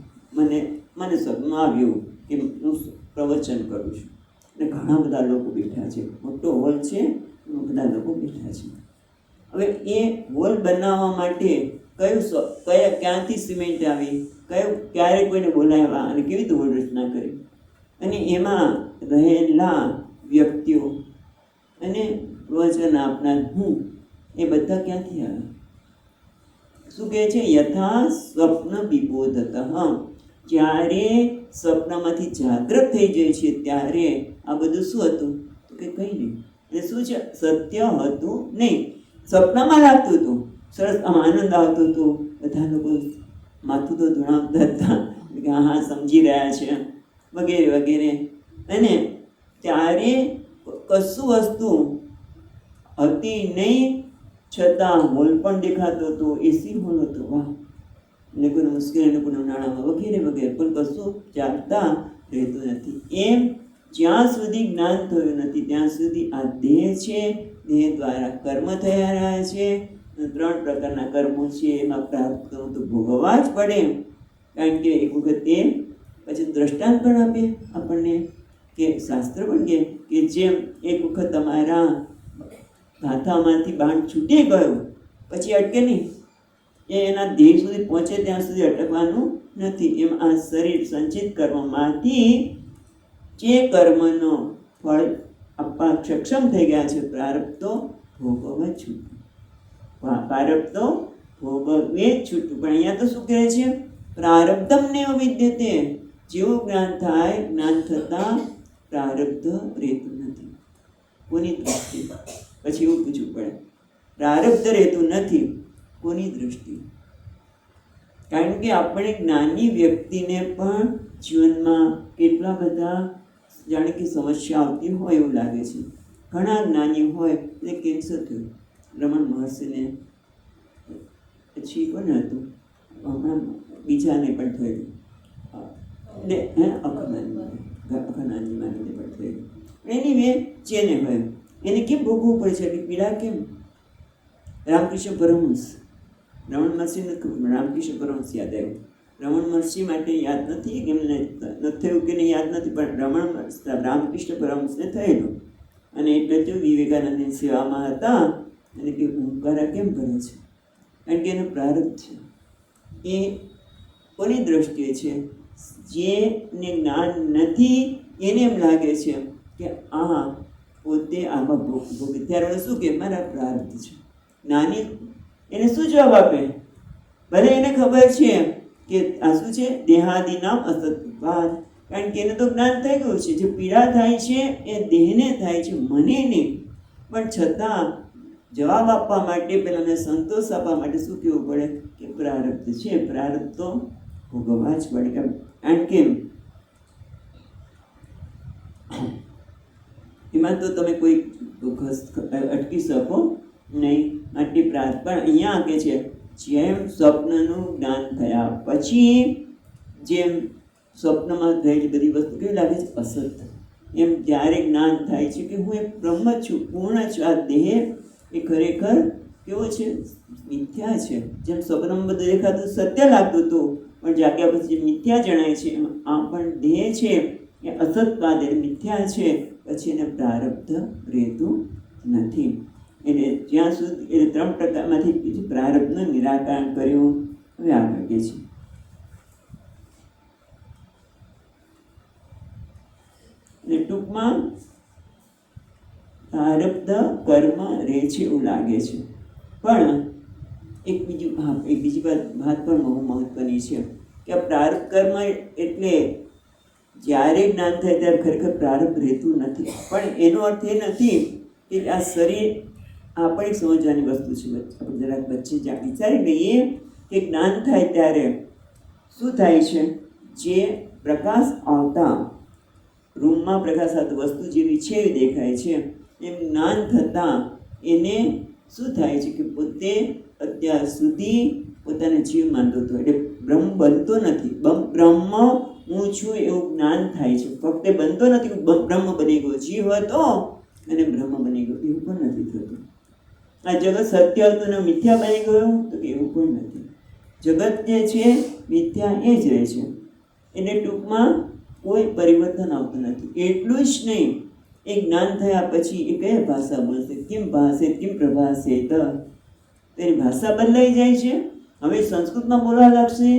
મને સ્વપ્ન આવ્યું કે હું પ્રવચન કરું છું અને ઘણા બધા લોકો બેઠા છે, મોટો હોલ છે, એમાં બધા લોકો બેઠા છે. હવે એ હોલ બનાવવા માટે ક્યાંથી સિમેન્ટ આવી, ક્યારે કોઈને બોલાવ્યા અને કેવી રીતે હોલ રચના કરી, અને એમાં રહેલા વ્યક્તિઓ અને પ્રવચન આપનાર હું, એ બધા ક્યાંથી આવે? શું કહે છે? યથા સ્વપ્ન વિબોધત. જ્યારે સ્વપ્નમાંથી જાગૃત થઈ જાય છે ત્યારે આ બધું શું હતું? તો કે કંઈ નહીં. એટલે શું છે? સત્ય હતું નહીં. સ્વપ્નમાં લાગતું હતું, સરસ આમ આનંદ આવતો હતો, બધા લોકો માથું તો ધુણાવતા હતા કે હા સમજી રહ્યા છે વગેરે વગેરે. અને ત્યારે કશું વસ્તુ હતી નહીં, છતાં હોલ પણ દેખાતો હતો, એસી હોલ હતો. વાહ! ને કોઈને મુશ્કેલી, કોઈને ઉનાળામાં વગેરે વગેરે, પણ કશું ચાલતા રહેતું નથી. એમ જ્યાં સુધી જ્ઞાન થયું નથી ત્યાં સુધી આ દેહ છે, દેહ દ્વારા કર્મ થયા રહ્યા છે. 3 પ્રકારના કર્મો છે, એમાં પ્રાપ્ત કરવું તો ભોગવવા જ પડે. કારણ કે એક વખત એ પછી દ્રષ્ટાંત પણ આપે આપણને, કે શાસ્ત્ર પણ કે જેમ એક વખત તમારા હાથામાંથી બાણ છૂટી ગયો પછી અટકે નહીં, એ એના દેહ સુધી પહોંચે ત્યાં સુધી અટકવાનું નથી. એમ આ શરીર સંચિત કર્મમાંથી જે કર્મનો ફળ આપવા સક્ષમ થઈ ગયા છે, પ્રારબ્ધો ભોગવવા છૂટું, પ્રારબ્ધો ભોગવે છૂટું. પણ અહીંયા તો શું કહે છે? પ્રારબ્ધમ ને વિદ્યતે. જેવું જ્ઞાન થાય, જ્ઞાન થતાં પ્રારબ્ધ રહેતું નથી. કોની દ્રષ્ટિ? પછી એવું પૂછવું પડે, પ્રારબ્ધ રહેતું નથી કોની દ્રષ્ટિ? કારણ કે આપણે જ્ઞાની વ્યક્તિને પણ જીવનમાં કેટલા બધા જાણે કે સમસ્યા આવતી હોય એવું લાગે છે. ઘણા જ્ઞાની હોય એટલે કેન્સર થયું, રમણ મહર્ષિને, પછી કોને હતું હમણાં બીજાને પણ થયેલું, એટલે અખંડાનંદ માનીને પણ થયેલું. એની વે જેને હોય એને કેમ ભોગવવું પડે છે? એટલી પીડા કેમ? રામકૃષ્ણ પરમહંસ, રમણ મહર્ષિને રામકૃષ્ણ પરમહંસ યાદ આવ્યું. રમણ મહર્ષિ માટે યાદ નથી કે એમને નથી થયું કે નહીં યાદ નથી, પણ રામકૃષ્ણ પરમહંસને થયેલું. અને એટલે જો વિવેકાનંદની સેવામાં હતા અને કે હુંકારા કેમ કરે છે? કારણ કે એનો પ્રારબ્ધ છે. એ કોની દ્રષ્ટિએ છે? જેને જ્ઞાન નથી એને એમ લાગે છે કે આ પોતે આમાં ભોગે. ત્યારે શું કે મારા પ્રારબ્ધ છે. જ્ઞાની એને શું જવાબ આપે? ભલે એને ખબર છે કે આ શું છે? દેહાદિનામ અસત્વાદ. કારણ કે એને તો જ્ઞાન થઈ ગયું છે, જે પીડા થાય છે એ દેહને થાય છે, મને નહીં. પણ છતાં જવાબ આપવા માટે, પેલાને સંતોષ આપવા માટે શું કહેવું પડે? કે પ્રારબ્ધ છે, પ્રારબ્ધ તો ભોગવવા જ પડે. કારણ કે એમાં તો તમે કોઈ અટકી શકો નહીં. આટલી પ્રાર્થ પણ અહીંયા કે છે જેમ સ્વપ્નનું જ્ઞાન થયા પછી જેમ સ્વપ્નમાં રહેલી બધી વસ્તુ કેવી લાગે છે? અસત. એમ ત્યારે જ્ઞાન થાય છે કે હું એક બ્રહ્મ છું, પૂર્ણ છું. આ દેહ એ ખરેખર કેવો છે? મિથ્યા છે. જેમ સ્વપ્નમાં બધું દેખાતું સત્ય લાગતું હતું, પણ જાગ્યા પછી મિથ્યા જણાય છે. એમ આ પણ દેહ છે એ અસતવાદ, એ મિથ્યા છે. પછી એને પ્રારબ્ધ રહેતું નથી. એટલે જ્યાં સુધી એટલે 3 પ્રકારમાંથી પ્રારબ્ધનું નિરાકરણ કર્યું. હવે આગળ કે છે એટલે ટૂંકમાં પ્રારબ્ધ કર્મ રહે છે એવું લાગે છે. પણ એક બીજી વાત પણ બહુ મહત્વની છે કે આ પ્રારબ્ધ કર્મ એટલે જ્યારે જ્ઞાન થાય ત્યારે ખરેખર પ્રારબ્ધ રહેતું નથી. પણ એનો અર્થ એ નથી કે આ શરીર, આપણે એક સમજવાની વસ્તુ છે. આપણે જરાક વચ્ચે વિચારી લઈએ કે જ્ઞાન થાય ત્યારે શું થાય છે? જે પ્રકાશ આવતા રૂમમાં પ્રકાશ આવતી વસ્તુ જેવી છે એવી દેખાય છે. એમ જ્ઞાન થતાં એને શું થાય છે કે પોતે અત્યાર સુધી પોતાને જીવ માનતો હતો, એટલે બ્રહ્મ બનતો નથી. બ્રહ્મ હું છું એવું જ્ઞાન થાય છે. ફક્ત બનતો નથી, બ્રહ્મ બની ગયો. જીવ હતો અને બ્રહ્મ બની ગયો, એવું પણ નથી થતું. આ જગત સત્ય હતું ને મિથ્યા બની ગયું, તો એવું પણ નથી. જગત જે છે મિથ્યા એ જ રહે છે. એટલે ટૂંકમાં કોઈ પરિવર્તન આવતું નથી. એટલું જ નહીં, એ જ્ઞાન થયા પછી એ કઈ ભાષા બોલશે? કેમ ભાષે કેમ પ્રભાષે? તો તેની ભાષા બદલાઈ જાય છે. હવે સંસ્કૃતમાં બોલવા લાગશે,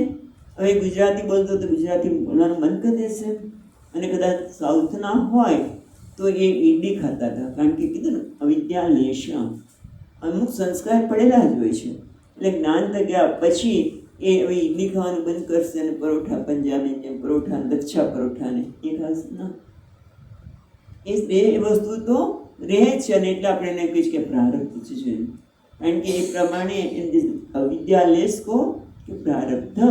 હવે ગુજરાતી બોલતો તો ગુજરાતી બોલવાનું બંધ કરી દેશે. અને કદાચ સાઉથના હોય તો એ ઈડલી ખાતા હતા, કારણ કે કીધું ને અવિદ્યા લેશ, અમુક સંસ્કાર પડેલા જ હોય છે. એટલે જ્ઞાન થયા પછી એ હવે ઈડલી ખાવાનું બંધ કરશે અને પરોઠા, પંજાબી જેમ પરોઠા, લચ્છા પરોઠાને એ ખાશે ના. એ બે વસ્તુ તો રહે છે. અને એટલે આપણે એને કહીએ કે પ્રારબ્ધ છે. કારણ કે એ પ્રમાણે અવિદ્યા લેશ કહો કે પ્રારબ્ધ,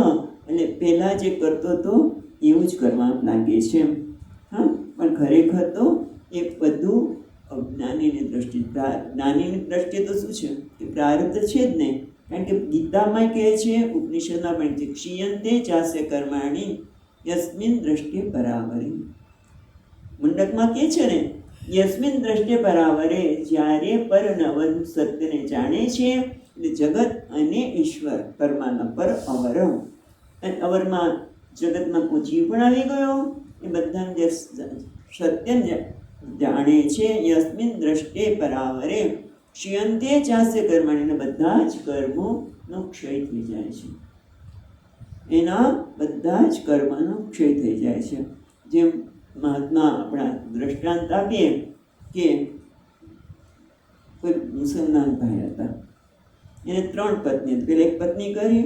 એટલે પહેલાં જે કરતો હતો એવું જ કરવા લાગે છે. હા, પણ ખરેખર તો એ બધું જ્ઞાનીની દ્રષ્ટિએ, જ્ઞાનીની દ્રષ્ટિએ તો શું છે કે પ્રારબ્ધ છે જ નહીં. કારણ કે ગીતામાં કહે છે, ઉપનિષદમાં પણ છે, ક્ષીયંતે ચાસ્ય કર્માણી યસ્મિન દ્રષ્ટિએ પરાવરે. મુંડકમાં કહે છે ને, યસ્મિન દ્રષ્ટિએ પરાવરે, જ્યારે પર નવન સત્યને જાણે છે. એટલે જગત અને ઈશ્વર પરમાના પર અવર, અને અવરમાં જગતમાં કોઈ જીવ પણ આવી ગયો, એ બધાને જે સત્ય જાણે છે. યસ્મિન દ્રષ્ટિએ પરાવરે ક્ષીયંતે ચાસ્ય કર્માણી, બધા જ કર્મોનો ક્ષય થઈ જાય છે. એના બધા જ કર્મનો ક્ષય થઈ જાય છે. જેમ મહાત્મા આપણા દ્રષ્ટાંત આપીએ કે કોઈ મુસલમાન ભાઈ હતા, એને 3 પત્ની હતી. પેલી એક પત્ની કરી,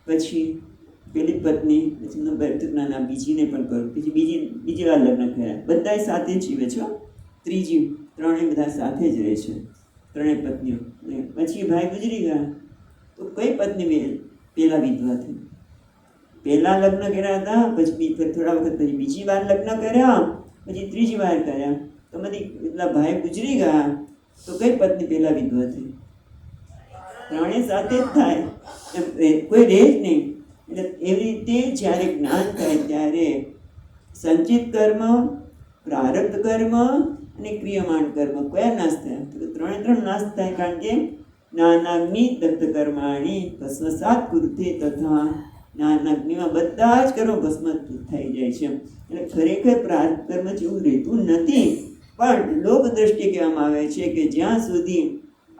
પછી પેલી પત્ની, પછી ના બીજીને પણ કર્યું, પછી બીજી વાર લગ્ન કર્યા. બધા સાથે જ જીવે છે. ત્રીજી 3 બધા સાથે જ રહે છે, 3 પત્નીઓ. પછી ભાઈ ગુજરી ગયા તો કઈ પત્ની પેલા વિધવા થઈ? પહેલા લગ્ન કર્યા હતા, પછી થોડા વખત પછી બીજી વાર લગ્ન કર્યા, પછી ત્રીજી વાર કર્યા. તો બધી એટલા ભાઈ ગુજરી ગયા તો કઈ પત્ની પહેલા વિધવા થઈ? 3 સાથે જ થાય, કોઈ રહે જ નહીં. એટલે એવી રીતે જ્યારે જ્ઞાન થાય ત્યારે સંચિત કર્મ, પ્રારબ્ધ કર્મ અને ક્રિયમાણ કર્મ કયા નાશ થયા? તો 3 નાશ થાય. કારણ કે જ્ઞાનાગ્નિ દગ્ધ કર્માણી ભસ્મસાત કુરુતે તથા, જ્ઞાનાગ્નિમાં બધા જ કર્મો ભસ્મ થઈ જાય છે. એટલે ખરેખર પ્રારબ્ધ કર્મ જેવું રહેતું નથી. પણ લોક દ્રષ્ટિએ કહેવામાં આવે છે કે જ્યાં સુધી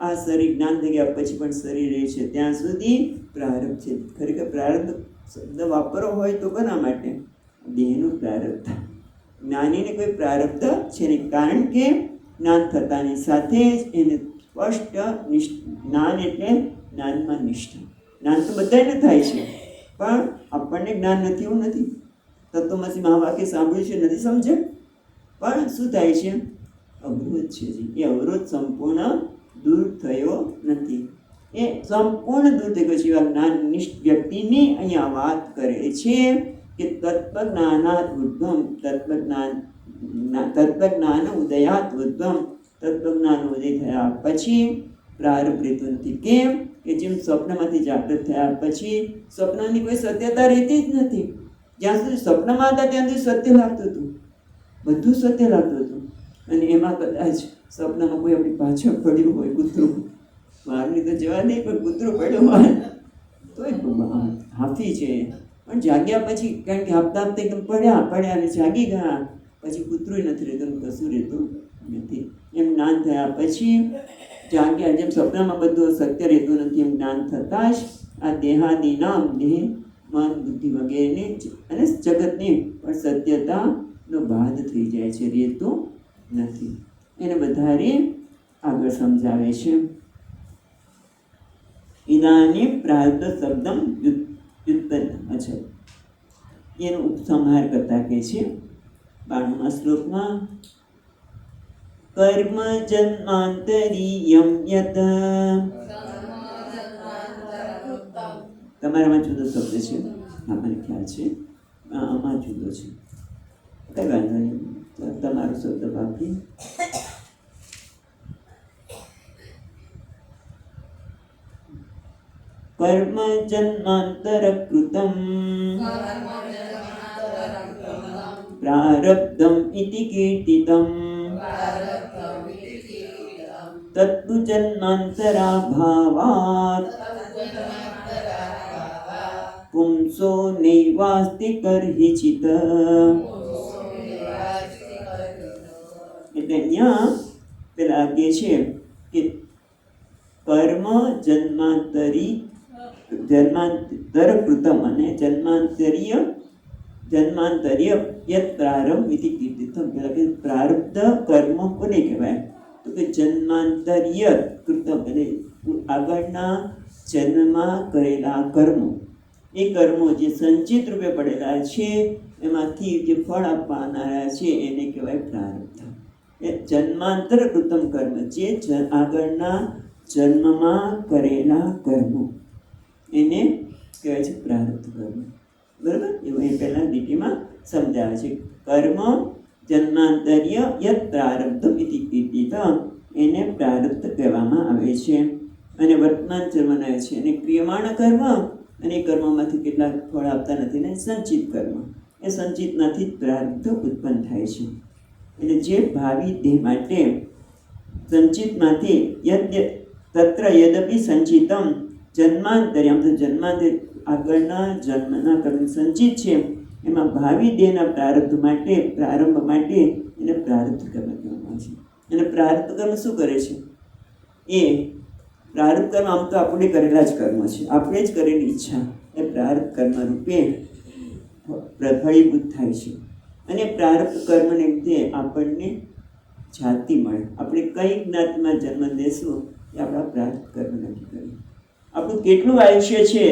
આ શરીર જ્ઞાન થઈ ગયા પછી પણ શરીર રહે છે ત્યાં સુધી પ્રારબ્ધ છે. ખરેખર પ્રારબ્ધ શબ્દ વાપરવો હોય તો કોના માટે? દેહનું પ્રારબ્ધ. જ્ઞાનીને કોઈ પ્રારબ્ધ છે નહીં, કારણ કે જ્ઞાન થતાની સાથે જ એને સ્પષ્ટ જ્ઞાન, એટલે જ્ઞાનમાં નિષ્ઠા. જ્ઞાન તો બધાને થાય છે, પણ આપણને જ્ઞાન નથી એવું નથી. તત્વમસી મહાવાક્ય સાંભળ્યું છે, નથી સમજે, પણ શું થાય છે? અવરોધ છે. એ અવરોધ સંપૂર્ણ દૂર થયો નથી. એ સંપૂર્ણ દૂર થઈ ગયો છે. એવા જ્ઞાનનિષ્ઠ વ્યક્તિની અહીંયા વાત કરે છે કે તત્વજ્ઞાનાત ઉદ્ધમ, તત્વજ્ઞાન ઉદયાત ઉદ્ધમ, તત્વજ્ઞાન ઉદય થયા પછી પ્રારબ્ધ રહેતું નથી. કેમ કે જેમ સ્વપ્નમાંથી જાગૃત થયા પછી સ્વપ્નની કોઈ સત્યતા રહેતી જ નથી. જ્યાં સુધી સ્વપ્નમાં હતા ત્યાં સુધી સત્ય લાગતું હતું, બધું સત્ય લાગતું હતું. અને એમાં કદાચ સ્વપ્નમાં કોઈ આપણી પાછળ પડ્યું હોય કૂતરું, બહારની તો જવા નહીં, પણ કૂતરું પડ્યું હોય તોય હાફી છે. પણ જાગ્યા પછી, કારણ કે હાફતા હાફતા એકદમ પડ્યા અને જાગી ગયા પછી કૂતરું નથી રહેતું, કશું રહેતું નથી. એમ જ્ઞાન થયા પછી જાગ્યા, જેમ સ્વપ્નમાં બધું સત્ય રહેતું નથી એમ જ્ઞાન થતાં જ આ દેહાદી નામ, દેહ મન બુદ્ધિ વગેરેને અને જગતની પણ સત્યતાનો બાદ થઈ જાય છે, રહેતું નથી. એને વધારે આગળ સમજાવે છે. ઇદાનીમ પ્રારબ્ધ શબ્દમ વ્યુત્પન્ન. અચ્છા, એનો ઉપસંહાર કરતા કહે છે 92મા શ્લોકમાં, કર્મ જન્માંતરીયમ યત. તમારામાં જુદો શબ્દ છે, મને ખ્યાલ છે, આમાં જુદો છે, કઈ વાંધો નહીં, તમારો શબ્દ વાપરી. કર્મ જન્માંતર કૃતમ પ્રારબ્ધમ ઇતિ કીર્તિતમ તત્તુ જન્માંતરા ભાવાત પુંસો નૈવાસ્તિ કર્હિચિત. એટલે અહીંયા પેલા કહે છે કે કર્મ જન્માંતર કૃતમ અને જન્માંતરીય યત પ્રારંભ ઇતિ કીર્તિતમ. પેલા કે પ્રારબ્ધ કર્મ કોને કહેવાય? તો કે જન્માંતરીય કૃતમ એટલે આગળના જન્મમાં કરેલા કર્મો. એ કર્મો જે સંચિત રૂપે પડેલા છે એમાંથી જે ફળ આપવાના છે એને કહેવાય પ્રારબ્ધ. એ જન્માંતર કૃતમ કર્મ, જે આગળના જન્મમાં કરેલા કર્મો એને કહેવાય છે પ્રારબ્ધ કર્મ. બરાબર? એવું એ પહેલાં લીટીમાં સમજાવે છે. કર્મ જન્માંતરીય યત પ્રારબ્ધ ઇતિ કીર્તિતમ, એને પ્રારબ્ધ કહેવામાં આવે છે. અને વર્તમાન જન્મના છે અને ક્રિયમાણ કર્મ, અને કર્મમાંથી કેટલાક ફળ આપતા નથી ને સંચિત કર્મ, એ સંચિતમાંથી જ પ્રારબ્ધ ઉત્પન્ન થાય છે. એટલે જે ભાવિ દેહ માટે સંચિતમાંથી તત્ર યદપિ સંચિતમ જન્માંતરે, આમ તો જન્માંતર આગળના જન્મના કર્મ સંચિત છે, એમાં ભાવિ દેહના પ્રારબ્ધ માટે, પ્રારંભ માટે એને પ્રારબ્ધ કર્મ કહેવામાં આવે છે. અને પ્રારબ્ધ કર્મ શું કરે છે? એ પ્રારબ્ધ કર્મ આમ તો આપણે કરેલા જ કર્મ છે, આપણે જ કરેલી ઈચ્છા એ પ્રારબ્ધ કર્મ રૂપે ફળીભૂત થાય છે. અને પ્રારબ્ધ કર્મને લીધે આપણને જાતિ મળે. આપણે કઈ જ્ઞાતિમાં જન્મ લેશું એ આપણા પ્રારબ્ધ કર્મ નક્કી કરે. આપણું કેટલું આયુષ્ય છે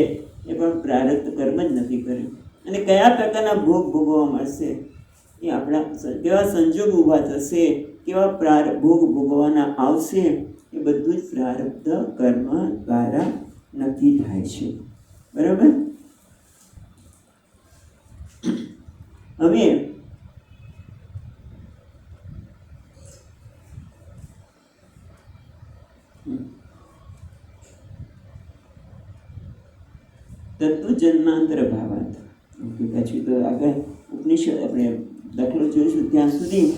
એ પણ પ્રારબ્ધ કર્મ જ નક્કી કરે. અને કયા પ્રકારના ભોગ ભોગવવા મળશે, એ આપણા કેવા સંજોગ ઊભા થશે, કેવા ભોગ ભોગવવાના આવશે, એ બધું જ પ્રારબ્ધ કર્મ દ્વારા નક્કી થાય છે. બરાબર? હવે તત્વ જન્માંતર ભાવાત. પછી તો આગળ ઉપનિષદ આપણે દાખલો જોઈશું ત્યાં સુધી.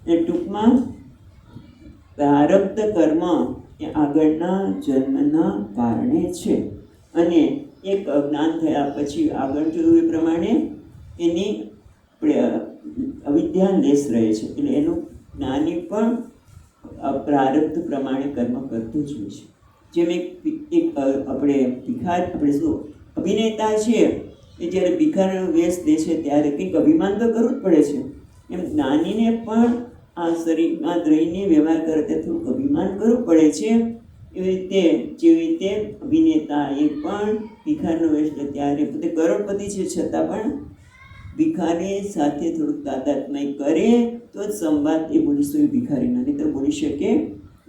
એ ટૂંકમાં પ્રારબ્ધ કર્મ એ આગળના જન્મના કારણે છે. અને એક જ્ઞાન થયા પછી આગળ જોયું એ પ્રમાણે એની અવિદ્યા લેશ રહે છે. એટલે એનું જ્ઞાની પણ પ્રારબ્ધ પ્રમાણે કર્મ કરતું જ હોય છે. જેમ એક આપણે શું અભિનેતા છે એ જ્યારે ભિખારીનો વેશ લે છે ત્યારે કંઈક અભિમાન તો કરવું જ પડે છે. એમ જ્ઞાનીને પણ આ શરીરમાં રહીને વ્યવહાર કરે ત્યારે થોડુંક અભિમાન કરવું પડે છે. એવી રીતે જેવી રીતે અભિનેતા એ પણ ભિખારનો વેશ લે ત્યારે પોતે કરોડપતિ છે છતાં પણ ભિખારી સાથે થોડુંક તાદાત્મ્ય કરે તો જ સંવાદ એ બોલી શકે, ભિખારી નહીં તો બોલી શકે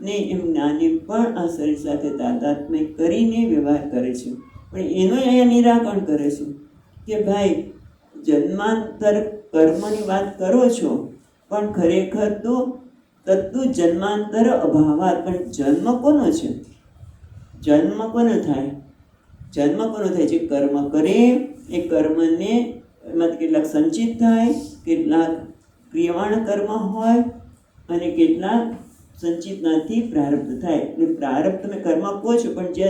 નહીં. એમ જ્ઞાની પણ આ શરીર સાથે તાદાત્મ્ય કરીને વ્યવહાર કરે છે, પણ એનો અહીંયા નિરાકરણ કરે છે કે ભાઈ જન્માંતર કર્મની વાત કરો છો, પણ ખરેખર તો તત્તુ જન્માંતર અભાવાત. પણ જન્મ કોનો છે? જન્મ કોનો થાય? જન્મ કોનો થાય? જે કર્મ કરે એ કર્મને એમાં કેટલાક સંચિત થાય, કેટલાક ક્રિયમાણ કર્મ હોય અને કેટલાક સંચિતનાથી પ્રારબ્ધ થાય. એટલે પ્રારબ્ધ તમે કર્મ કહો છો, પણ જે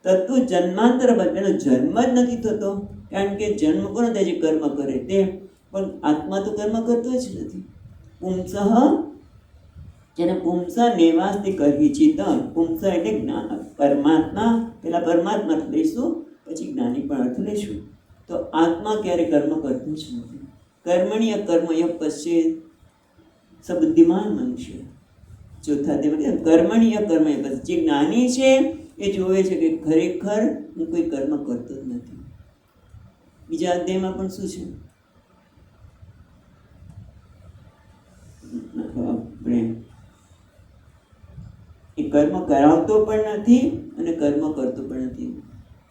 તત્વ જન્માંતર એનો જન્મ જ નથી થતો. કારણ કે જન્મ કોનો થાય? જે કર્મ કરે તે. પણ આત્મા તો કર્મ કરતો જ નથી. પુંસઃ, જેને પુંસ નેવાસ્તી કરવી ચિત્ત. પુંસ એટલે જ્ઞાન, પરમાત્મા. પેલા પરમાત્મા અર્થ લઈશું, પછી જ્ઞાની પણ અર્થ લઈશું. તો આત્મા ક્યારે કર્મ કરતો જ નથી. કર્મણીય કર્મ ય પશ્ચેત સબુદ્ધિમાન મનુષ્ય. ચોથા તે કર્મણીય કર્મ ય પશ્ચેત. જે જ્ઞાની છે એ જોવે છે કે ખરેખર હું કોઈ કર્મ કરતો જ નથી. બીજા અધ્યાયમાં પણ શું છે? આપણે એ કર્મ કરાવતો પણ નથી અને કર્મ કરતો પણ નથી.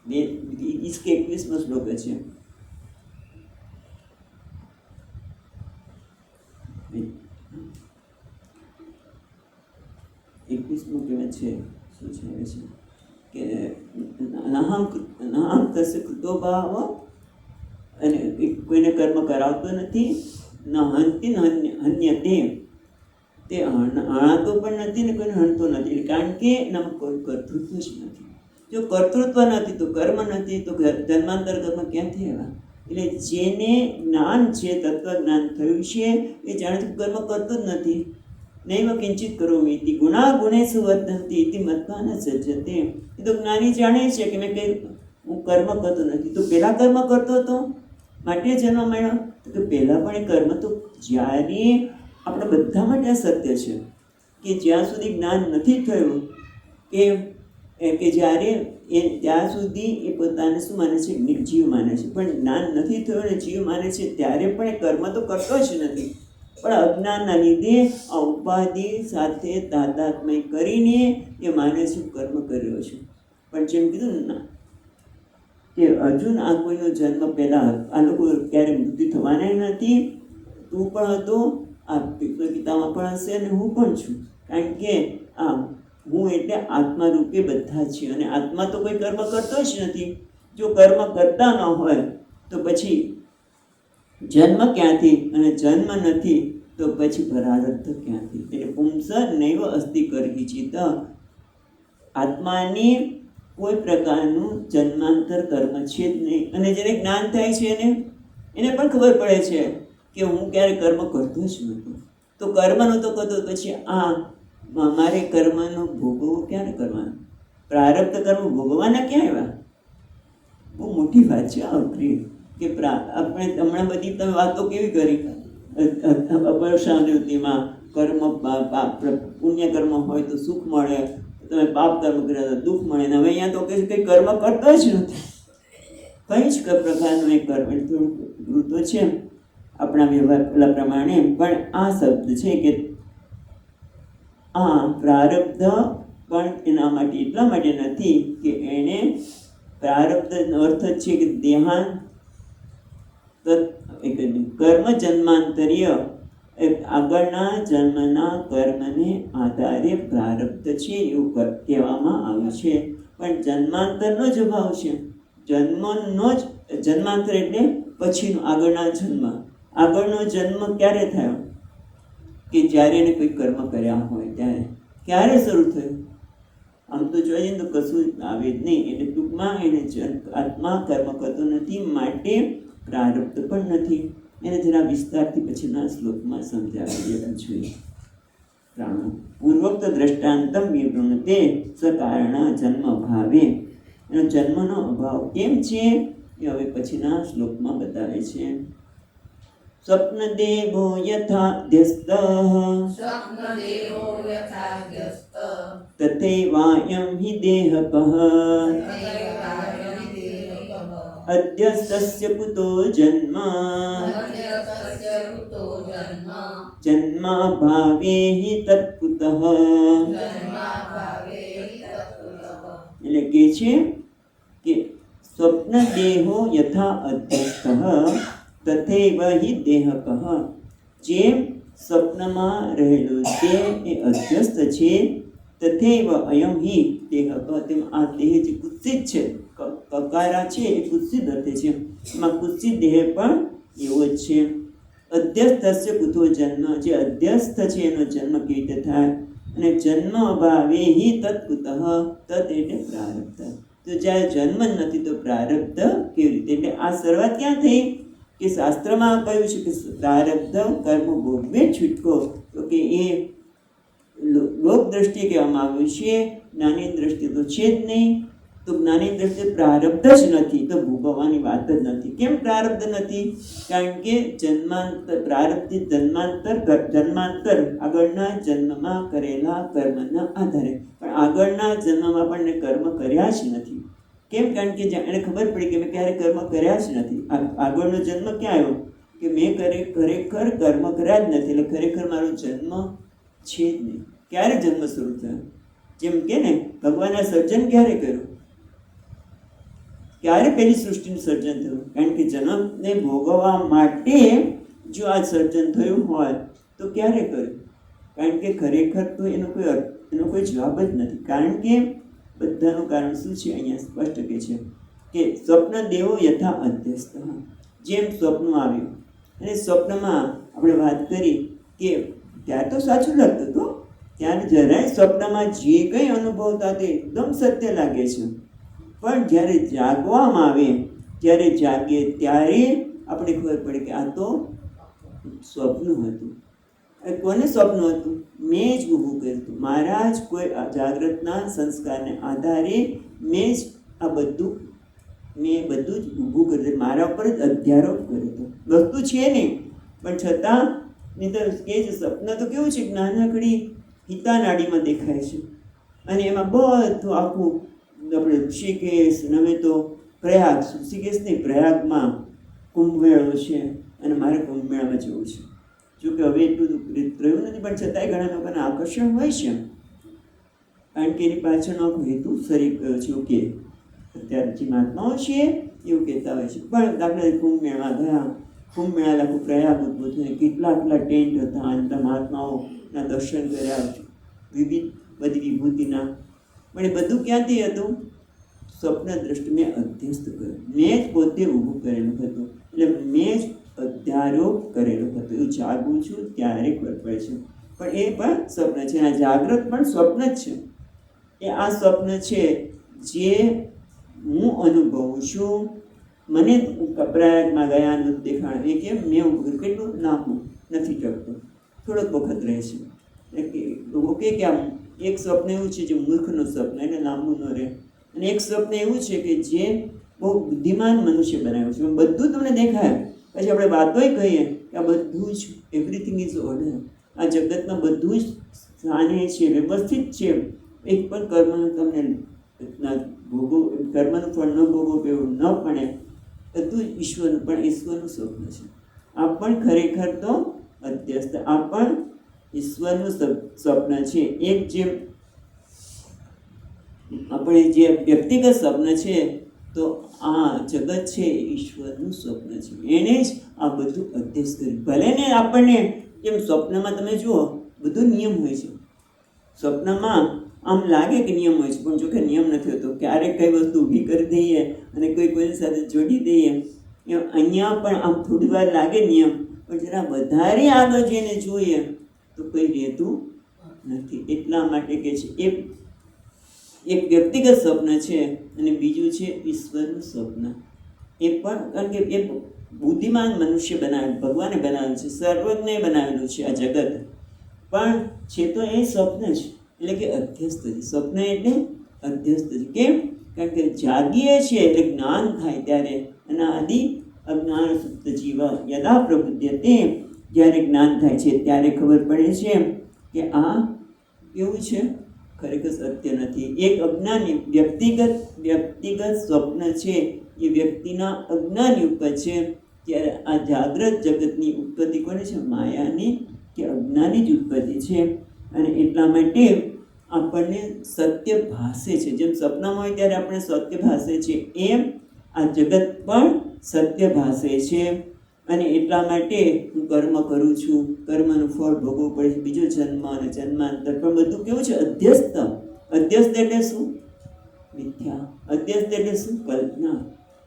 21મો શ્લોક છે. 21મો કહેવાય છે. શું છે કે નાહમ તસ્ય કૃતો ભાવ, અને કોઈને કર્મ કરાવતો નથી. ન હંતિ હન્યતે, તે હણાતો પણ નથી ને કોઈને હણતો નથી. કારણ કે એનામાં કોઈ કર્તૃત્વ જ નથી. જો કર્તૃત્વ નથી તો કર્મ નથી, તો જન્માંતર કર્મ ક્યાંથી આવ્યા? એટલે જેને જ્ઞાન છે, તત્વજ્ઞાન થયું છે, એ જાણે છે કર્મ કરતો જ નથી. નૈવ કિંચિત કરોમિ ઇતિ ગુણા ગુણેષુ વર્તન્તિ ઇતિ મત્વા ન સજ્જતે. એ તો જ્ઞાની જાણે છે કે મેં કંઈ હું કર્મ કરતો નથી. તો પહેલાં કર્મ કરતો હતો માટે જન્મ મળ્યો. તો પહેલાં પણ એ કર્મ તો જ્યારે આપણે બધા માટે આ સત્ય છે કે જ્યાં સુધી જ્ઞાન નથી થયું કે જ્યારે ત્યાં સુધી એ પોતાને શું માને છે? જીવ માને છે. પણ જ્ઞાન નથી થયું અને જીવ માને છે ત્યારે પણ એ કર્મ તો કરતો જ નથી. પણ અજ્ઞાનના લીધે આ ઉપાધિ સાથે તાદાત્મ્ય કરીને એ માને છે કર્મ કર્યો છે. પણ જેમ કીધું ના કે અર્જુન, આ કોઈનો જન્મ પહેલાં આ લોકો ક્યારે મૃત્યુ થવાના નથી. તું પણ હતો, આ પિતામાં પણ હશે અને હું પણ છું. કારણ કે આ હું એટલે આત્મા રૂપે બધા છે અને આત્મા તો કોઈ કર્મ કરતો જ નથી. જો કર્મ કરતા ન હોય તો પછી જન્મ ક્યાંથી? અને જન્મ નથી તો પછી પ્રારબ્ધ ક્યાંથી? એટલે પુંસ નૈવ અસ્તિ કરવી ચિત્ત. આત્માની કોઈ પ્રકારનું જન્માંતર કર્મ છે જ નહીં. અને જેને જ્ઞાન થાય છે એને પણ ખબર પડે છે કે હું ક્યારે કર્મ કરતો જ નહોતો. તો કર્મનો તો કરતો, પછી મારે કર્મનો ભોગવવો ક્યારે કરવાનો? પ્રારબ્ધ કર્મ ભોગવવાના ક્યાં આવ્યા? બહુ મોટી વાત છે આ અઘરી. કે આપણે હમણાં બધી તમે વાતો કેવી કરી અપરશાંતિમાં કર્મ, પુણ્ય કર્મ હોય તો સુખ મળે, તમે પાપ કર્મ કર્યા તો દુઃખ મળે. ને હવે અહીંયા તો કે કંઈ કર્મ કરતો જ નથી. કંઈ જ પ્રકારનું એ કર્મ થોડું વૃત્તો છે આપણા વ્યવહાર પેલા પ્રમાણે. પણ આ શબ્દ છે કે આ પ્રારબ્ધ પણ એના માટે એટલા માટે નથી કે એણે પ્રારબ્ધનો અર્થ જ છે કે દેહાંત કર્મ જન્માંતરીય, આગળના જન્મના કર્મને આધારે પ્રારબ્ધ છે એવું કહેવામાં આવ્યું છે. પણ જન્માંતરનો જ અભાવ છે. જન્મનો જ જન્માંતર એટલે પછીનો આગળના જન્મ. આગળનો જન્મ ક્યારે થયો? કે જ્યારે એને કોઈ કર્મ કર્યા હોય ત્યારે. ક્યારે શરૂ થયું? આમ તો જોઈએ તો કશું આવે જ નહીં. એટલે ટૂંકમાં એને આત્મા કર્મ કરતો નથી, માટે પ્રારબ્ધ પણ નથી. એને જરા વિસ્તારથી પછીના શ્લોકમાં સમજાવી દેવા જોઈએ. પ્રાણો પૂર્વોક્ત દ્રષ્ટાંતમ વિવૃણતે સકારણા જન્મ ભાવે. એનો જન્મનો અભાવ કેમ છે એ હવે પછીના શ્લોકમાં બતાવે છે. સ્વપ્નદેવો યથાધ્યસ્તઃ સ્વપ્નદેવો યથાગ્યસ્ત તથૈવાયં હિ દેહકઃ તથૈવાયં દેહકઃ અધ્યસ્તસ્ય કુતો જન્મ મધ્યસ્તસ્ય કુતો જન્મ જન્માભાવે હિ તત્કુતઃ. જન્માભાવે તત્કુતઃ. એટલે કે છે કે સ્વપ્ન દેહો યથા અધ્યસ્તઃ તથૈવ હિ દેહકઃ. જેમ સ્વપ્નમાં રહેલો તે એ અધ્યસ્ત છે, તથૈવ અયમ હિ દેહકઃ, તેમ આ દેહ જે કુત્સિત છે, કકારા છે એ કુત્સિત અર્થે છે, એમાં કુત્સિત દેહ પણ એવો જ છે. અધ્યસ્તસ્ય કુતો જન્મ, જે અધ્યસ્ત છે એનો જન્મ કેવી રીતે થાય? અને જન્મ અભાવે હિ તત્કુતઃ, તત એટલે પ્રારબ્ધ. તો જ્યારે જન્મ જ નથી તો પ્રારબ્ધ કેવી રીતે? એટલે આ શરૂઆત ક્યાં થઈ કે શાસ્ત્રમાં કહ્યું છે કે પ્રારબ્ધ કર્મ ભોગવે છૂટકો, તો કે એ લોક દ્રષ્ટિએ કહેવામાં આવ્યું છે, જ્ઞાની દ્રષ્ટિએ તો છે જ નહીં. તો જ્ઞાની દ્રષ્ટિએ પ્રારબ્ધ જ નથી તો ભોગવવાની વાત જ નથી. કેમ પ્રારબ્ધ નથી? કારણ કે પ્રારબ્ધિત જન્માંતર આગળના જન્મમાં કરેલા કર્મના આધારે, પણ આગળના જન્મમાં આપણને કર્મ કર્યા જ નથી. કેમ? કારણ કે એને ખબર પડી કે મેં ક્યારે કર્મ કર્યા જ નથી. આગળનો જન્મ ક્યાં આવ્યો કે મેં ખરેખર કર્મ કર્યા જ નથી, એટલે ખરેખર મારો જન્મ છે જ નહીં. ક્યારે જન્મ શરૂ થયો? જેમ કે ને ભગવાને સર્જન ક્યારે કર્યું? ક્યારે પેલી સૃષ્ટિનું સર્જન થયું? કારણ કે જન્મને ભોગવવા માટે જો આ સર્જન થયું હોય તો ક્યારે કર્યું? કારણ કે ખરેખર તો એનો કોઈ જવાબ જ નથી. કારણ કે બધાનું કારણ શું છે? અહીંયા સ્પષ્ટ કે છે કે સ્વપ્ન દેવો યથા અધ્યસ્ત. જેમ સ્વપ્ન આવ્યું અને સ્વપ્નમાં આપણે વાત કરી કે ત્યાં તો સાચું લાગતું હતું, ત્યારે જરાય સ્વપ્નમાં જે કંઈ અનુભવતા તે એકદમ સત્ય લાગે છે, પણ જ્યારે જાગવામાં આવે, જ્યારે જાગે ત્યારે આપણે ખબર પડે કે આ તો સ્વપ્ન હતું. કોને સ્વપ્ન હતું? મેં જ ઊભું કર્યું હતું. મારા જ કોઈ જાગ્રતના સંસ્કારને આધારે મેં જ આ બધું જ ઊભું કર્યું હતું. મારા ઉપર જ અધ્યારોપ કર્યો હતો. વસ્તુ છે નહીં, પણ છતાં નહીં તો કે છે સ્વપ્ન તો કેવું છે? નાનકડી હિતાનાડીમાં દેખાય છે અને એમાં બધું આખું આપણે ઋષિકેશ, હવે તો પ્રયાગ, ઋષિકેશ નહીં પ્રયાગમાં કુંભ મેળો છે અને મારે કુંભ મેળામાં જવું છે. જોકે હવે એટલું રહ્યું નથી, પણ છતાંય ઘણા લોકોને આકર્ષણ હોય છે, કારણ કે એની પાછળનો આખો હેતુ સરી ગયો છે એવું કે અત્યારે જે મહાત્માઓ છે એવું કહેતા હોય છે. પણ દાખલા કુંભ મેળામાં ગયા, કુંભ મેળા આખું પ્રયાગ ઉદ્ભુત થયું, કેટલા ટેન્ટ હતા અને મહાત્માઓના દર્શન કર્યા, વિવિધ બધી વિભૂતિના. પણ એ બધું ક્યાંથી હતું? સ્વપ્ન દ્રષ્ટિ મેં અધ્યસ્ત કર્યું, મેં જ પોતે ઊભું કરેલું હતું, એટલે મેં જ અધ્યારોપ કરેલો હતો. એવું જાગું છું ત્યારે ખબર પડે છે. પણ એ પણ સ્વપ્ન છે, આ જાગ્રત પણ સ્વપ્ન જ છે. એ આ સ્વપ્ન છે જે હું અનુભવું છું. મને પ્રયાગમાં ગયા દૂધ દેખાણ એ કેમ મેં કેટલું લાંબુ નથી ટકતો, થોડોક વખત રહે છે. ઓકે કે આમ એક સ્વપ્ન એવું છે જે મૂર્ખનું સ્વપ્ન, એને લાંબુ ન રહે. અને એક સ્વપ્ન એવું છે કે જે બહુ બુદ્ધિમાન મનુષ્ય બનાવ્યું છે, બધું તમને દેખાય. પછી આપણે વાતોય કહીએ કે આ બધું જ એવરીથિંગ ઇઝ ઓર્ડર, આ જગતમાં બધું જ સ્થાને છે, વ્યવસ્થિત છે. એક પણ કર્મનું તમને કર્મનું ફળ ન ભોગવો એવું ન પડે. બધું જ ઈશ્વરનું, પણ ઈશ્વરનું સ્વપ્ન છે. આ પણ ખરેખર તો અધ્યસ્ત, આ પણ ઈશ્વરનું સ્વપ્ન છે. એક જેમ આપણે જે વ્યક્તિગત સ્વપ્ન છે, તો આ જગત છે એ ઈશ્વરનું સ્વપ્ન છે. એણે જ આ બધું અધ્યસ્ત કર્યું. ભલે ને આપણને જેમ સ્વપ્નમાં તમે જુઓ બધું નિયમ હોય છે. સ્વપ્નમાં આમ લાગે કે નિયમ હોય છે, પણ જોકે નિયમ નથી હોતો. ક્યારેક કઈ વસ્તુ ઊભી કરી દઈએ અને કોઈની સાથે જોડી દઈએ. અહીંયા પણ આમ થોડી વાર લાગે નિયમ, પણ જરા વધારે આગળ જઈને જોઈએ તો કંઈ રહેતું નથી. એટલા માટે કે છે એક વ્યક્તિગત સ્વપ્ન છે અને બીજું છે ઈશ્વરનું સ્વપ્ન. એ પણ કારણ કે એ બુદ્ધિમાન મનુષ્ય બનાવેલું, ભગવાને બનાવેલું છે, સર્વજ્ઞે બનાવેલું છે આ જગત, પણ છે તો એ સ્વપ્ન જ, એટલે કે અધ્યસ્ત છે. સ્વપ્ન એટલે અધ્યસ્ત છે. કેમ? કારણ કે જાગીએ છીએ એટલે જ્ઞાન થાય ત્યારે, અને આદિ અજ્ઞાન સુપ્ત જીવ યદા પ્રબુધ્યતે, જ્યારે જ્ઞાન થાય છે ત્યારે ખબર પડે છે કે આ કેવું છે, ખરેખર સત્ય નથી. એક અજ્ઞાની વ્યક્તિગત સ્વપ્ન છે એ વ્યક્તિના અજ્ઞાની ઉપર છે. ત્યારે આ જાગ્રત જગતની ઉત્પત્તિ કોને છે? માયાની કે અજ્ઞાની જ ઉત્પત્તિ છે. અને એટલા માટે આપણને સત્ય ભાસે છે. જેમ સપનામાં હોય ત્યારે આપણે સત્ય ભાસે છે, એમ આ જગત પણ સત્ય ભાસે છે. અને એટલા માટે હું કર્મ કરું છું, કર્મનું ફળ ભોગવવું પડે છે, બીજો જન્મ અને જન્માંતર, પણ બધું કેવું છે? અધ્યસ્ત. અધ્યસ્ત એટલે શું? મિથ્યા. અધ્યસ્ત એટલે શું? કલ્પના.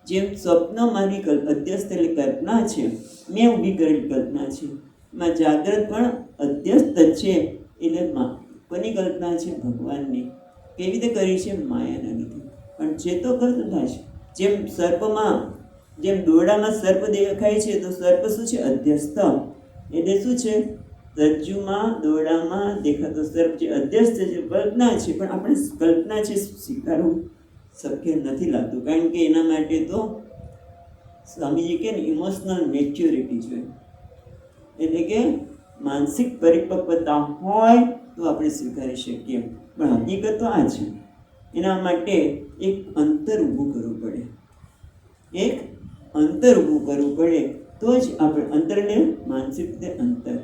જેમ સ્વપ્ન મારી અધ્યસ્ત એટલે કલ્પના છે, મેં ઊભી કરેલી કલ્પના છે. એમાં જાગ્રત પણ અધ્યસ્ત છે. એટલે કોની કલ્પના છે? ભગવાનની. કેવી રીતે કરી છે? માયાના લીધે. પણ જે તો કલ્પના છે. જેમ સર્પમાં, જેમ દોરડામાં સર્પ દેખાય છે તો સર્પ શું છે? અધ્યસ્ત. એટલે શું છે? રજ્જુમાં દોરડામાં દેખાતો સર્પ જે અધ્યસ્ત છે, કલ્પના છે. પણ આપણે કલ્પના છે સ્વીકારવું શક્ય નથી લાગતું, કારણ કે એના માટે તો સ્વામીજી કે ઇમોશનલ મેચ્યોરિટી જોઈએ, એટલે કે માનસિક પરિપક્વતા હોય તો આપણે સ્વીકારી શકીએ. પણ હકીકત તો આ છે. એના માટે એક અંતર ઊભું કરવું પડે. એક અંતર ઊભું કરવું પડે તો જ આપણે અંતરને માનસિક રીતે અંતર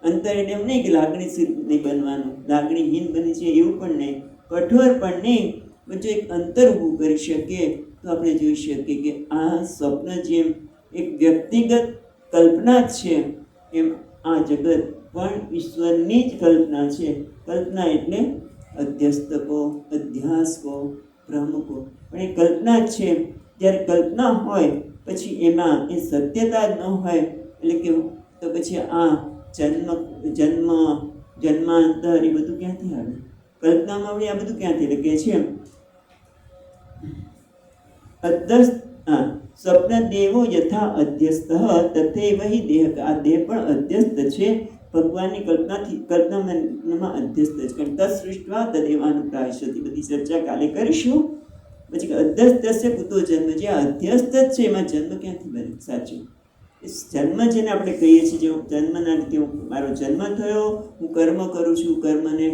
એટલે એમ નહીં કે લાગણીશીલ નહીં બનવાનું, લાગણીહીન બની છે એવું પણ નહીં, કઠોર પણ નહીં. જો એક અંતર ઊભું કરી શકીએ તો આપણે જોઈ શકીએ કે આ સ્વપ્ન જેમ એક વ્યક્તિગત કલ્પના જ છે, એમ આ જગત પણ ઈશ્વરની જ કલ્પના છે. કલ્પના એટલે અધ્યસ્તકો, અધ્યાસકો, ભ્રમકો, પણ એ કલ્પના જ છે. જ્યારે કલ્પના હોય પછી એમાં એ સત્યતા જ ન હોય, એટલે કે તો પછી આ જન્માંતર એ બધું ક્યાંથી આવે? કલ્પનામાં આપણે આ બધું ક્યાંથી લખે છે? સ્વપ્ન દેવો યથા અધ્યસ્ત તથૈવ હિ દેહ. આ દેહ પણ અધ્યસ્ત છે, ભગવાનની કલ્પનામાં અધ્યસ્ત છે. કારણ તત્સૃષ્ટવા તદેવાનું પ્રાયશ્ચિત, બધી ચર્ચા કાલે કરીશું. પછી અધ્યસ્તસ્ય કુતો જન્મ, જે અધ્યસ્ત જ છે એમાં જન્મ ક્યાંથી બને? સાચું જન્મ જેને આપણે કહીએ છીએ, જે જન્મના લીધે મારો જન્મ થયો, હું કર્મ કરું છું, કર્મના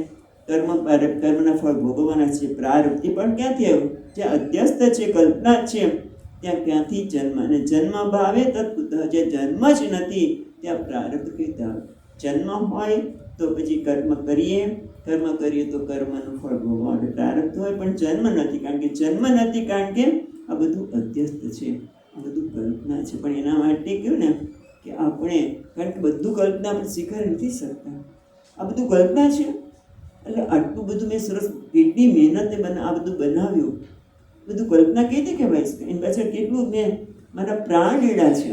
ફળ ભોગવવાના છે, પ્રારબ્ધ, પણ ક્યાંથી આવ્યું? જે અધ્યસ્ત છે, કલ્પના છે, ત્યાં ક્યાંથી જન્મ? અને જન્મ ભાવે તત્કુતઃ, જે જન્મ જ નથી ત્યાં પ્રારબ્ધ કઈ રીતે આવે? જન્મ હોય તો પછી કર્મ કરીએ તો કર્મનું ફળ ભોગવવા માટે પ્રારબ્ધ હોય, પણ જન્મ નથી. કારણ કે આ બધું અધ્યસ્ત છે, આ બધું કલ્પના છે. પણ એના માટે કહ્યું ને કે આપણે, કારણ કે બધું કલ્પના આપણે સ્વીકારી નથી શકતા. આ બધું કલ્પના છે, એટલે આટલું બધું મેં સરસ કેટલી મહેનતે આ બધું બનાવ્યું, બધું કલ્પના કઈ રીતે કહેવાય છે? એની પાછળ કેટલું મેં મારા પ્રાણ રેડા છે,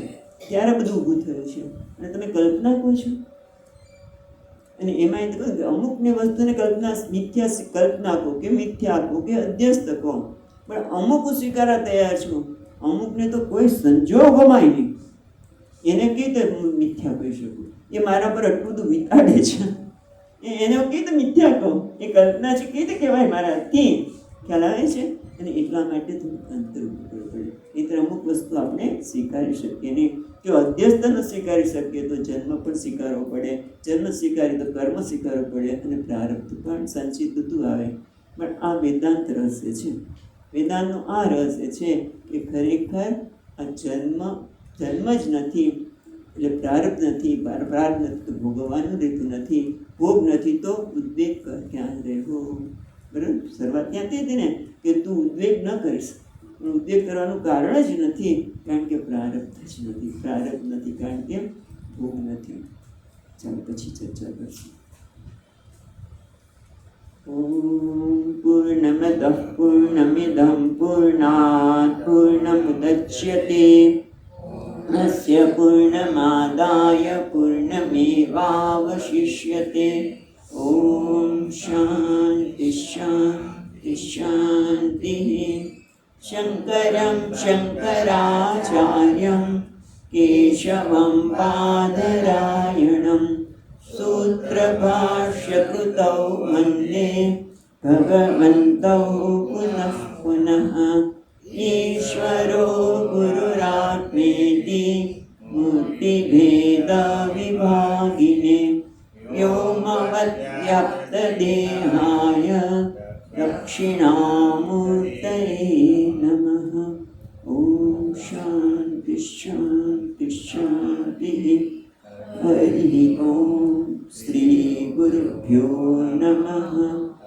ત્યારે બધું ઊભું થયું છે, અને તમે કલ્પના કહો છો. અને એમાં એ કહ્યું કે અમુકની વસ્તુને કલ્પના કહો કે મિથ્યા કહો કે અધ્યસ્ત કહો, પણ અમુક સ્વીકારવા તૈયાર છું, અમુકને તો કોઈ સંજોગોમાં નહીં. એને કઈ રીતે મિથ્યા કહી શકું? એ મારા પર આટલું બધું વિતાડે છે, એને કઈ રીતે મિથ્યા કહો? એ કલ્પના છે, કઈ રીતે કહેવાય મારાથી? ખ્યાલ આવે છે? અને એટલા માટે થોડું અંતર ઊભું કરવું પડે. નહીંતર અમુક વસ્તુ આપણે સ્વીકારી શકીએ નહીં. જો અધ્યસ્ત ન સ્વીકારી શકીએ તો જન્મ પણ સ્વીકારવો પડે, જન્મ સ્વીકારીએ તો કર્મ સ્વીકારવું પડે, અને પ્રારબ્ધ પણ સંચિત બધું આવે. પણ આ વેદાંત રહસ્ય છે. વેદાંતનું આ રહસ્ય છે કે ખરેખર આ જન્મ જ નથી, એટલે પ્રારબ્ધ નથી, પ્રારબ્ધ નથી તો ભોગવવાનું રહેતું નથી, ભોગ નથી તો ઉદ્વેગ ક્યાં રહેવો? બરાબર, શરૂઆત ત્યાંથી હતી ને કે તું ઉદ્વેગ ન કરીશ. પણ ઉદ્વેગ કરવાનું કારણ જ નથી, કારણ કે પ્રારબ્ધ જ નથી. પ્રારબ્ધ નથી કારણ કે ભોગ નથી. ચાલો પછી ચર્ચા કરશું. ઓમ પૂર્ણમદઃ પૂર્ણમિદં પૂર્ણાત પૂર્ણમુદચ્યતે પૂર્ણસ્ય પૂર્ણમાદાય પૂર્ણમેવાવશિષ્યતે. ઓમ શાંતિ શાંતિ શાંતિ. શંકરં શંકરાચાર્યં કેશવં બાદરાયણં સૂત્રભાષ્યકૃતૌ વંદે ભગવन्तौ પુનઃ પુનઃ. ઈશ્વરો ગુરુરાત્મેતિ व्योमवद्व्याप्तदेहाय दक्षिणामूर्तये नमः। ॐ शान्ति शान्ति शान्तिः। हरि ॐ श्री गुरुभ्यो नमः।